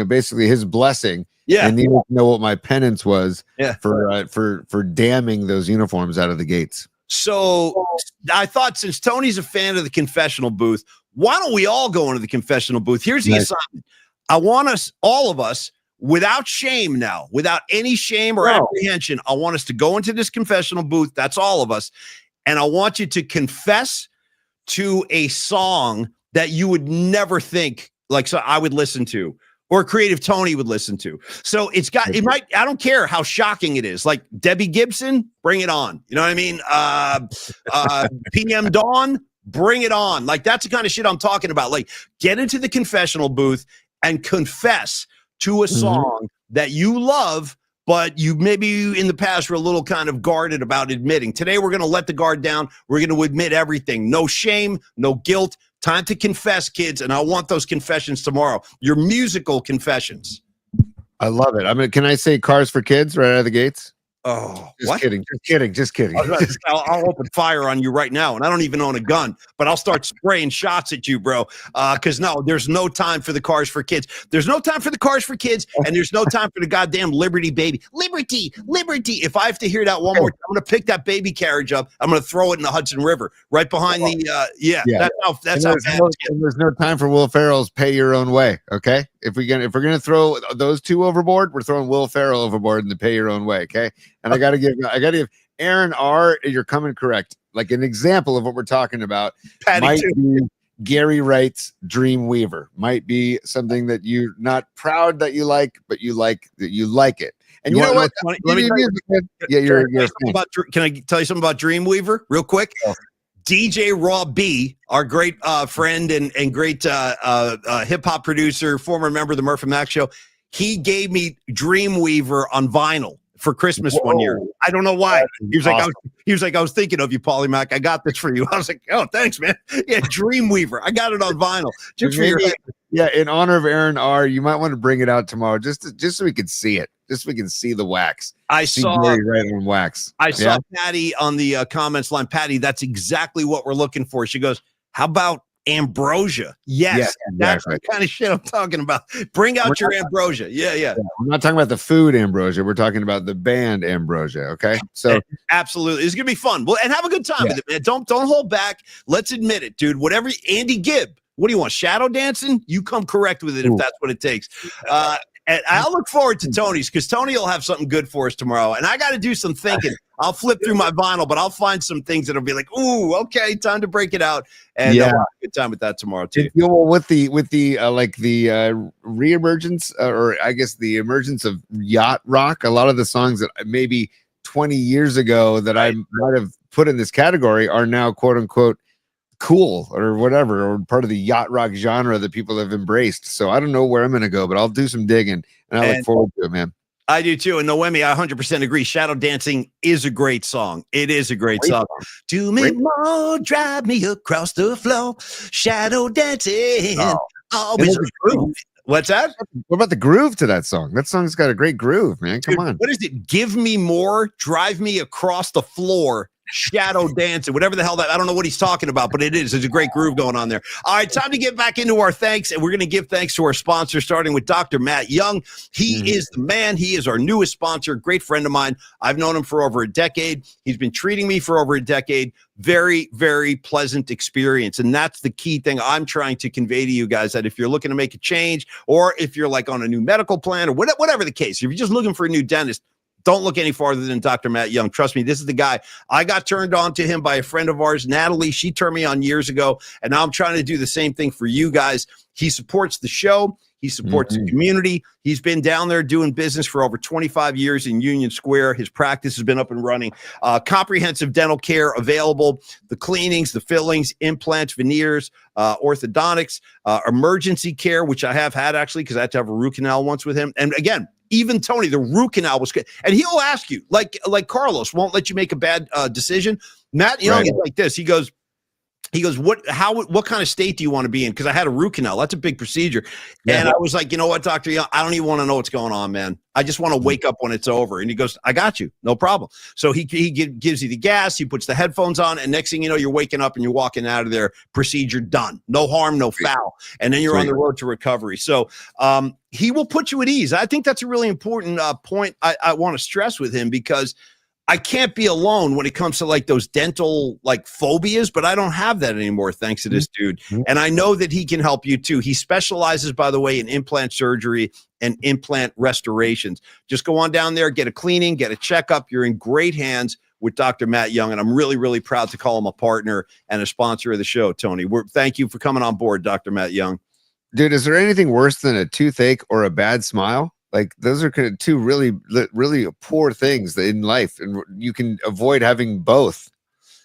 basically his blessing. I needed to know what my penance was for damning those uniforms out of the gates. So I thought, since Tony's a fan of the confessional booth, why don't we all go into the confessional booth? Here's the assignment. I want us, all of us, without shame now, without any shame or apprehension, I want us to go into this confessional booth. That's all of us. And I want you to confess to a song that you would never think, like, so I would listen to, or Creative Tony would listen to. So I don't care how shocking it is. Like Debbie Gibson, bring it on. You know what I mean? PM Dawn, bring it on. Like, that's the kind of shit I'm talking about. Like, get into the confessional booth and confess to a song that you love, but you maybe in the past were a little kind of guarded about admitting. Today, we're going to let the guard down. We're going to admit everything. No shame, no guilt. Time to confess, kids, and I want those confessions tomorrow. Your musical confessions. I love it. I mean, can I say Cars for Kids right out of the gates? Oh, just kidding. I'll open fire on you right now, and I don't even own a gun, but I'll start spraying shots at you, bro. Because no, there's no time for the Cars for Kids. There's no time for the Cars for Kids, and there's no time for the goddamn Liberty baby. Liberty. If I have to hear that one more time, I'm gonna pick that baby carriage up. I'm gonna throw it in the Hudson River, right behind the. That's how bad. There's no time for Will Ferrell's "Pay Your Own Way." Okay, if we're gonna throw those two overboard, we're throwing Will Ferrell overboard in the "Pay Your Own Way." Okay. And I gotta give Aaron R. You're coming correct. Like an example of what we're talking about. Might be Gary Wright's Dreamweaver. Might be something that you're not proud that you like, but you like that you like it. And you know what? Let me can I tell you something about Dreamweaver real quick? Oh. DJ Raw B, our great friend and great hip hop producer, former member of the Murph and Max show, he gave me Dreamweaver on vinyl for Christmas one year. I don't know why. He was like, I was thinking of you, Paulie Mac. I got this for you. I was like, oh, thanks, man. Yeah, Dreamweaver. I got it on vinyl. Just for your in honor of Aaron R., you might want to bring it out tomorrow, just so we can see it, just so we can see the wax. I saw right on wax. I saw Patty on the comments line. Patty, that's exactly what we're looking for. She goes, how about Ambrosia. Yes, that's exactly. the kind of shit I'm talking about. Bring out your ambrosia. Yeah. We're not talking about the food ambrosia. We're talking about the band ambrosia. Okay, so absolutely, it's gonna be fun. Well, and have a good time with it, man. Don't hold back. Let's admit it, dude. Whatever, Andy Gibb. What do you want? Shadow dancing? You come correct with it if that's what it takes. And I'll look forward to Tony's because Tony will have something good for us tomorrow. And I got to do some thinking. I'll flip through my vinyl, but I'll find some things that'll be like, ooh, okay, time to break it out. And we'll have a good time with that tomorrow too. Well, with the reemergence, or I guess the emergence of yacht rock, a lot of the songs that maybe 20 years ago that I might have put in this category are now quote unquote cool or whatever, or part of the yacht rock genre that people have embraced. So I don't know where I'm going to go, but I'll do some digging, and I look forward to it, man. I do too. And Noemi, I 100% agree. Shadow Dancing is a great song. It is a great song. Do me more, drive me across the floor. Shadow Dancing. Always groove. What's that? What about the groove to that song? That song's got a great groove, man. Come on. What is it? Give me more, drive me across the floor. Shadow dancing, whatever the hell that, I don't know what he's talking about, but there's a great groove going on there. All right, time to get back into our thanks, and we're going to give thanks to our sponsor, starting with Dr. Matt Young. He is the man. He is our newest sponsor, great friend of mine. I've known him for over a decade. He's been treating me for over a decade. Very, very pleasant experience. And that's the key thing I'm trying to convey to you guys, that if you're looking to make a change, or if you're like on a new medical plan, or whatever the case, if you're just looking for a new dentist, don't look any farther than Dr. Matt Young. Trust me, this is the guy. I got turned on to him by a friend of ours, Natalie. She turned me on years ago, and now I'm trying to do the same thing for you guys. He supports the show. He supports the community. He's been down there doing business for over 25 years in Union Square. His practice has been up and running. Comprehensive dental care available. The cleanings, the fillings, implants, veneers, orthodontics, emergency care, which I have had actually because I had to have a root canal once with him. And again, even Tony, the root canal was good. And he'll ask you, like Carlos won't let you make a bad decision. Matt Young is like this. He goes, what kind of state do you want to be in? Because I had a root canal. That's a big procedure. And I was like, you know what, Dr. Young, I don't even want to know what's going on, man. I just want to wake up when it's over. And he goes, I got you. No problem. So he gives you the gas. He puts the headphones on. And next thing you know, you're waking up and you're walking out of there. Procedure done. No harm, no foul. And then you're on the road to recovery. So he will put you at ease. I think that's a really important point I want to stress with him, because I can't be alone when it comes to like those dental like phobias, but I don't have that anymore thanks to this dude. And I know that he can help you too. He specializes, by the way, in implant surgery and implant restorations. Just go on down there, get a cleaning, get a checkup. You're in great hands with Dr. Matt Young, and I'm really, really proud to call him a partner and a sponsor of the show, Tony. Thank you for coming on board, Dr. Matt Young. Dude, is there anything worse than a toothache or a bad smile? Like, those are kind of two really, really poor things in life, and you can avoid having both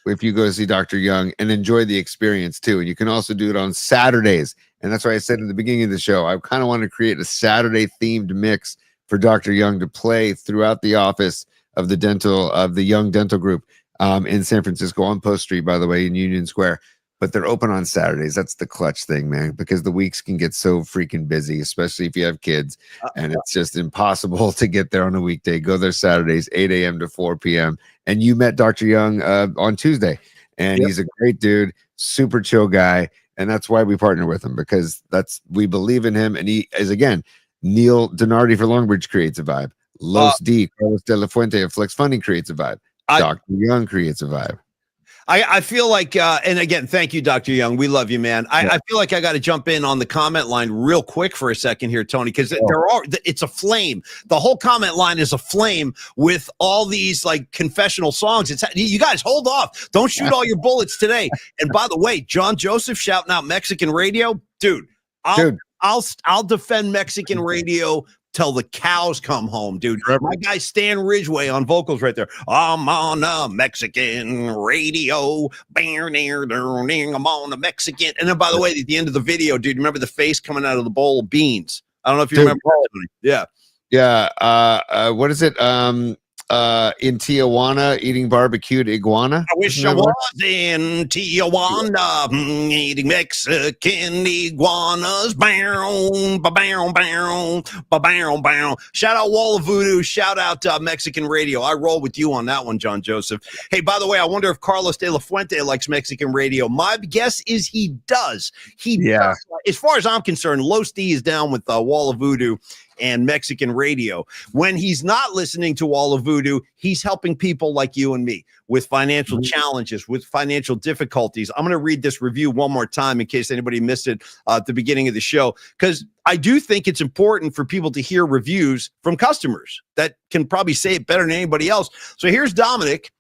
if you go see Dr. Young and enjoy the experience too. And you can also do it on Saturdays, and that's why I said in the beginning of the show, I kind of want to create a Saturday themed mix for Dr. Young to play throughout the office of the Young Dental Group in San Francisco on Post Street, by the way, in Union Square. But they're open on Saturdays. That's the clutch thing, man, because the weeks can get so freaking busy, especially if you have kids, and it's just impossible to get there on a weekday. Go there Saturdays, 8 a.m. to 4 p.m. And you met Dr. Young on Tuesday, and he's a great dude, super chill guy. And that's why we partner with him, because we believe in him. And he is, again, Neil Donardi for Longbridge creates a vibe. Los D, Carlos De La Fuente of Flex Funding creates a vibe. Dr. Young creates a vibe. I feel like, and again, thank you, Dr. Young. We love you, man. I feel like I got to jump in on the comment line real quick for a second here, Tony, because it's a flame. The whole comment line is a flame with all these like confessional songs. You guys hold off. Don't shoot all your bullets today. And by the way, John Joseph shouting out Mexican radio, dude. I'll defend Mexican radio till the cows come home, dude. My guy Stan Ridgway on vocals right there. I'm on a Mexican radio. I'm on a Mexican. And then, by the way, at the end of the video, dude, remember the face coming out of the bowl of beans? I don't know if you remember. Yeah. Yeah. What is it? in Tijuana eating barbecued iguana. I wish I was in Tijuana eating Mexican iguanas. Bow, ba-bow, bow, ba-bow, bow. Shout out Wall of Voodoo. Shout out Mexican Radio. I roll with you on that one, John Joseph. Hey, by the way, I wonder if Carlos de la Fuente likes Mexican Radio. My guess is he does. He does. As far as I'm concerned, Los D is down with Wall of Voodoo and Mexican Radio. When he's not listening to Wall of Voodoo, he's helping people like you and me with financial challenges, with financial difficulties. I'm going to read this review one more time in case anybody missed it at the beginning of the show, because I do think it's important for people to hear reviews from customers that can probably say it better than anybody else. So here's Dominic.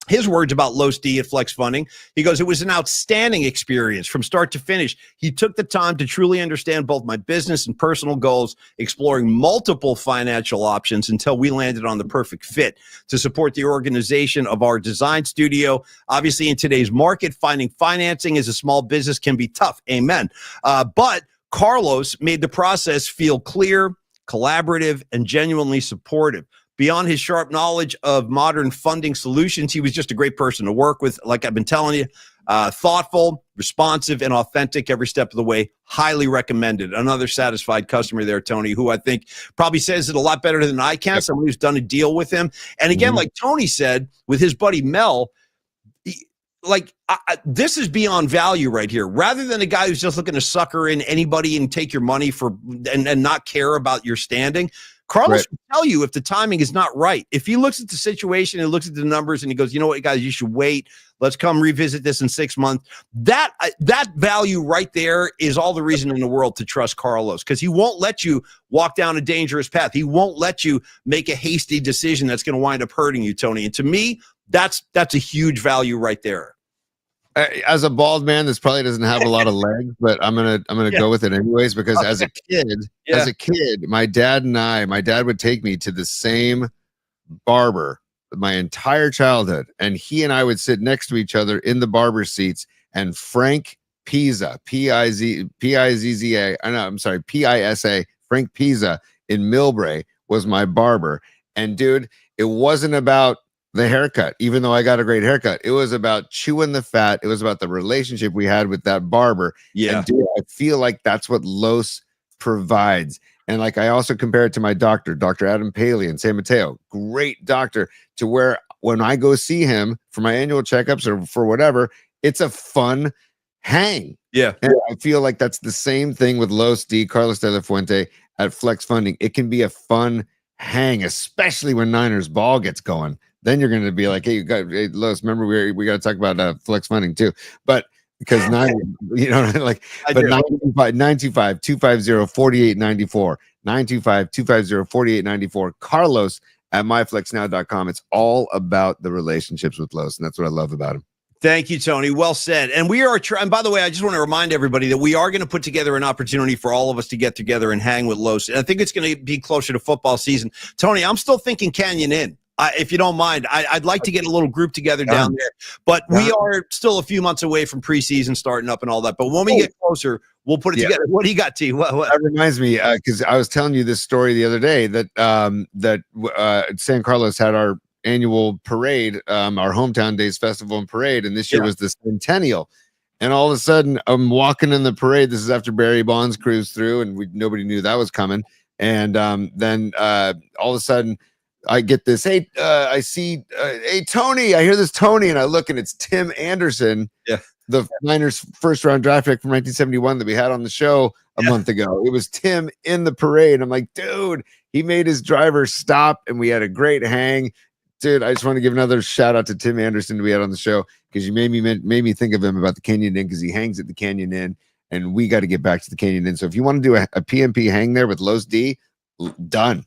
His words about Los D at Flex Funding. He goes, it was an outstanding experience from start to finish. He took the time to truly understand both my business and personal goals, exploring multiple financial options until we landed on the perfect fit to support the organization of our design studio. Obviously, in today's market, finding financing as a small business can be tough. Amen. But Carlos made the process feel clear, collaborative, and genuinely supportive. Beyond his sharp knowledge of modern funding solutions, he was just a great person to work with. Like I've been telling you, thoughtful, responsive, and authentic every step of the way. Highly recommended. Another satisfied customer there, Tony, who I think probably says it a lot better than I can. Someone who's done a deal with him. And again, like Tony said, with his buddy Mel, this is beyond value right here. Rather than a guy who's just looking to sucker in anybody and take your money and not care about your standing, Carlos will tell you if the timing is not right. If he looks at the situation and looks at the numbers and he goes, you know what, guys, you should wait. Let's come revisit this in 6 months. That value right there is all the reason in the world to trust Carlos, because he won't let you walk down a dangerous path. He won't let you make a hasty decision that's going to wind up hurting you, Tony. And to me, that's a huge value right there. As a bald man, this probably doesn't have a lot of legs, but I'm gonna go with it anyways, because as a kid, my dad would take me to the same barber my entire childhood, and he and I would sit next to each other in the barber seats, and Frank Pisa, Pisa, Frank Pisa in Millbrae was my barber. And dude, it wasn't about the haircut, even though I got a great haircut. It was about chewing the fat. It was about the relationship we had with that barber. Yeah. And dude, I feel like that's what Los provides. And like, I also compare it to my doctor, Dr. Adam Paley in San Mateo, great doctor, to where when I go see him for my annual checkups or for whatever, it's a fun hang. Yeah. And I feel like that's the same thing with Los D, Carlos de la Fuente at Flex Funding. It can be a fun hang, especially when Niners ball gets going. Then you're going to be like, hey, Los, remember we got to talk about Flex Funding too. But because 925-250-4894, 925-250-4894, Carlos at myflexnow.com. It's all about the relationships with Los, and that's what I love about him. Thank you, Tony. Well said. And we are and by the way, I just want to remind everybody that we are going to put together an opportunity for all of us to get together and hang with Los. And I think it's going to be closer to football season. Tony, I'm still thinking Canyon Inn. If you don't mind, I'd like to get a little group together down there, but we are still a few months away from preseason starting up and all that. But when we get closer, we'll put it together. What do you got, T? What? That reminds me, because I was telling you this story the other day that San Carlos had our annual parade, our Hometown Days Festival and Parade, and this year was the centennial. And all of a sudden, I'm walking in the parade. This is after Barry Bonds cruised through, and nobody knew that was coming. And then all of a sudden, I get this, hey, I see, hey, Tony, I hear this Tony, and I look, and it's Tim Anderson, the Niners first-round draft pick from 1971 that we had on the show a month ago. It was Tim in the parade. I'm like, dude, he made his driver stop, and we had a great hang. Dude, I just want to give another shout-out to Tim Anderson that we had on the show, because you made me think of him about the Canyon Inn, because he hangs at the Canyon Inn, and we got to get back to the Canyon Inn. So if you want to do a PMP hang there with Los D, done.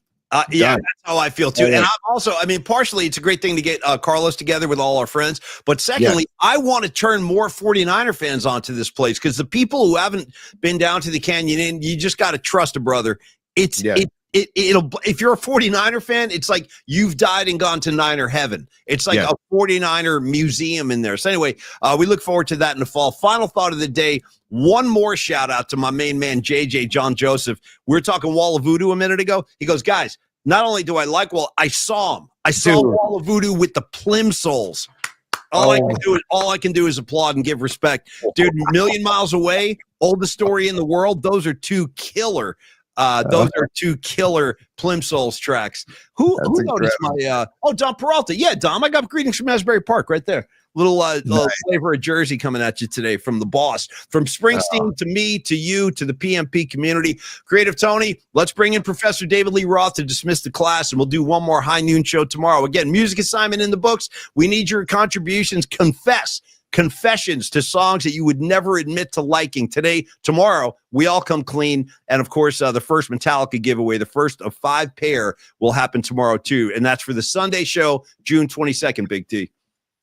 That's how I feel too. And I'm also, partially it's a great thing to get Carlos together with all our friends. But secondly, I want to turn more 49er fans onto this place, because the people who haven't been down to the Canyon Inn, you just got to trust a brother. It'll if you're a 49er fan, it's like you've died and gone to Niner heaven. It's like a 49er museum in there. So anyway, we look forward to that in the fall. Final thought of the day. One more shout out to my main man, JJ, John Joseph. We were talking Wall of Voodoo a minute ago. He goes, guys, not only do I like I saw him I saw Dude. Wall of Voodoo with the Plimsolls. All I can do is applaud and give respect. Dude, Million Miles Away, Oldest Story in the World, those are two killer Plimsolls tracks. Who noticed my Dom Peralta? Yeah, Dom, I got greetings from Asbury Park right there. Little flavor of Jersey coming at you today from the boss, from Springsteen to me, to you, to the PMP community. Creative Tony, let's bring in Professor David Lee Roth to dismiss the class, and we'll do one more high noon show tomorrow. Again, music assignment in the books. We need your contributions. Confessions to songs that you would never admit to liking. Today, tomorrow, we all come clean. And of course, the first Metallica giveaway, the first of 5 pair, will happen tomorrow too. And that's for the Sunday show, June 22nd, Big T.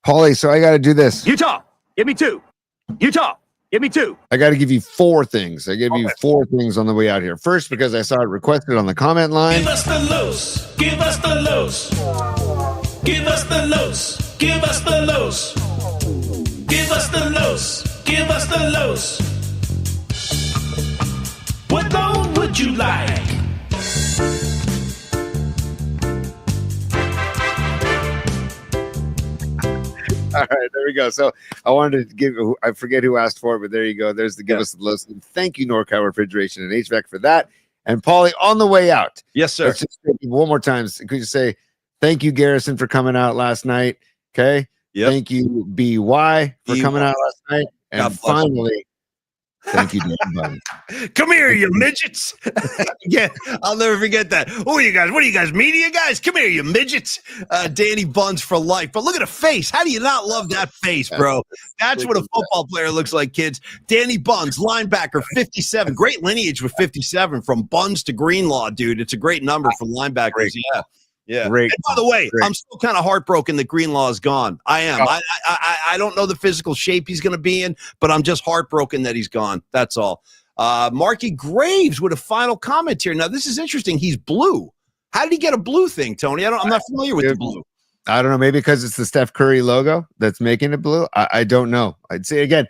Paulie, so I got to do this. Utah, give me 2. Utah, give me 2. I got to give you 4 things. I gave you 4 things on the way out here. First, because I saw it requested on the comment line. Give us the loose. Give us the loose. Give us the loose. Give us the loose. Give us the loose. Give us the loose. What loan would you like? All right, there we go. So I wanted to give, I forget who asked for it, but there you go. There's the give us the list. And thank you, NorCal Refrigeration and HVAC, for that. And Paulie, on the way out. Yes, sir. Let's just one more time. Could you say thank you, Garrison, for coming out last night? Okay. Yep. Thank you, BY, for coming out last night. And finally, thank you, Dan Bunn. Come here, you midgets. Yeah, I'll never forget that. Who are you guys? What are you guys, media guys? Come here, you midgets. Danny Buns for life. But look at the face. How do you not love that face, bro? That's what a football player looks like, kids. Danny Buns, linebacker, 57. Great lineage with 57 from Buns to Greenlaw, dude. It's a great number for linebackers. Yeah. Yeah. Great. And by the way, I'm still kind of heartbroken that Greenlaw is gone. I am. I don't know the physical shape he's going to be in, but I'm just heartbroken that he's gone. That's all. Marky Graves with a final comment here. Now, this is interesting. He's blue. How did he get a blue thing, Tony? I'm not familiar with the blue. I don't know. Maybe because it's the Steph Curry logo that's making it blue. I don't know. I'd say again,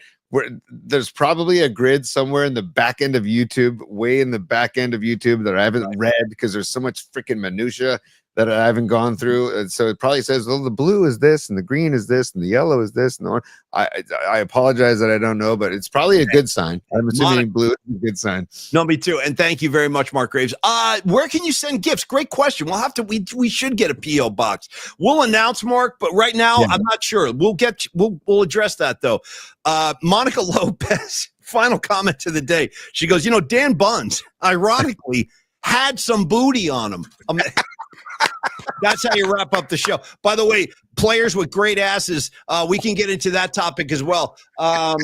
there's probably a grid somewhere in the back end of YouTube, way in the back end of YouTube that I haven't read because there's so much freaking minutia that I haven't gone through. And so it probably says, well, the blue is this and the green is this and the yellow is this. And the orange. I apologize that I don't know, but it's probably a good sign. I'm assuming blue is a good sign. No, me too. And thank you very much, Mark Graves. Where can you send gifts? Great question. We'll have to, we should get a P.O. box. We'll announce, Mark, but right now I'm not sure. We'll address that though. Monica Lopez, final comment to the day. She goes, Dan Buns, ironically, had some booty on him. That's how you wrap up the show. By the way, players with great asses, we can get into that topic as well. I'll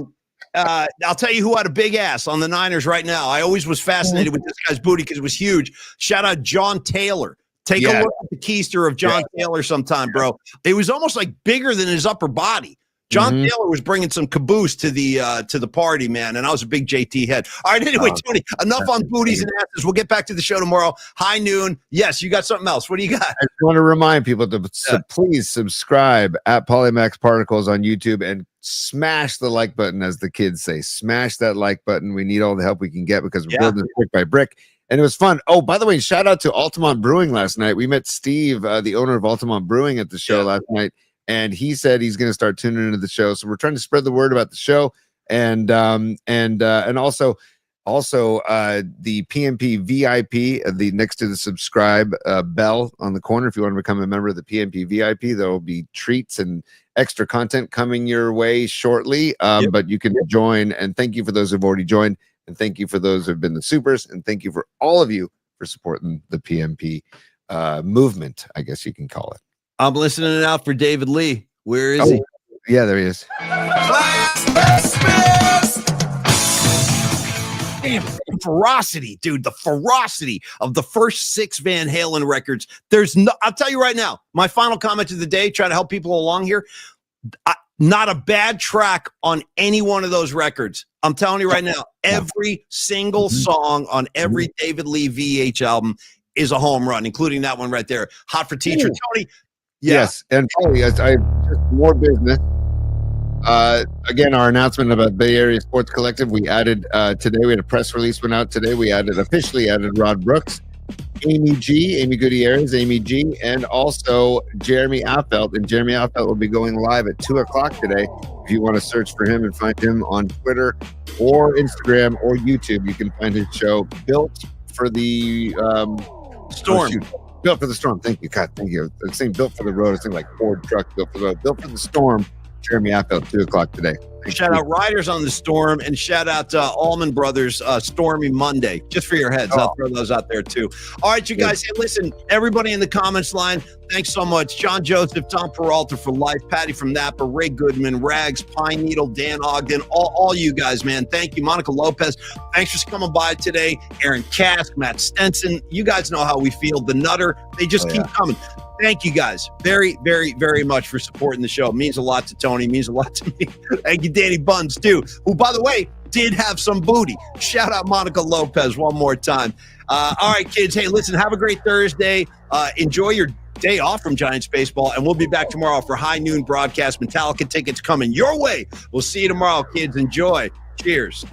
tell you who had a big ass on the Niners right now. I always was fascinated with this guy's booty because it was huge. Shout out John Taylor. Take a look at the keister of John Taylor sometime, bro. It was almost like bigger than his upper body. John Taylor was bringing some caboose to the party, man, and I was a big JT head. All right, anyway, Tony, enough on booties and asses. We'll get back to the show tomorrow. High noon. Yes, you got something else. What do you got? I just want to remind people to please subscribe at Polymax Particles on YouTube and smash the like button, as the kids say. Smash that like button. We need all the help we can get because we're building this brick by brick. And it was fun. Oh, by the way, shout out to Altamont Brewing last night. We met Steve, the owner of Altamont Brewing, at the show last night. And he said he's going to start tuning into the show. So we're trying to spread the word about the show, and also the PMP VIP, the next to the subscribe bell on the corner. If you want to become a member of the PMP VIP, there will be treats and extra content coming your way shortly. But you can join. And thank you for those who've already joined, and thank you for those who've been the supers, and thank you for all of you for supporting the PMP movement, I guess you can call it. I'm listening out for David Lee. Where is he? Yeah, there he is. Damn, ferocity, dude. The ferocity of the first 6 Van Halen records. I'll tell you right now, my final comment of the day, try to help people along here. Not a bad track on any one of those records. I'm telling you right now, every single song on every David Lee VH album is a home run, including that one right there. Hot for Teacher. Tony. Yes, and probably I just more business. Again, our announcement about Bay Area Sports Collective. We added today. We had a press release went out today. We officially added Rod Brooks. Amy Gutierrez, Amy G, and also Jeremy Affelt. And Jeremy Affelt will be going live at 2 o'clock today. If you want to search for him and find him on Twitter or Instagram or YouTube, you can find his show, Built for the Storm. Built for the Storm. Thank you. God, thank you. I'm saying Built for the Road. It's like Ford truck, Built for the Road. Built for the Storm. Jeremy Affelt, 2 o'clock today. Shout out Riders on the Storm, and shout out to Allman Brothers, Stormy Monday. Just for your heads, I'll throw those out there too. All right, you guys. Hey, listen, everybody in the comments line, thanks so much. John Joseph, Tom Peralta for life, Patty from Napa, Ray Goodman, Rags, Pine Needle, Dan Ogden, all you guys, man. Thank you. Monica Lopez, thanks for coming by today. Aaron Kask, Matt Stenson. You guys know how we feel. The Nutter, they just keep coming. Thank you guys very, very, very much for supporting the show. It means a lot to Tony. Means a lot to me. Thank you, Danny Buns, too, who, by the way, did have some booty. Shout out Monica Lopez one more time. All right, kids. Hey, listen, have a great Thursday. Enjoy your day off from Giants baseball, and we'll be back tomorrow for high noon broadcast. Metallica tickets coming your way. We'll see you tomorrow, kids. Enjoy. Cheers.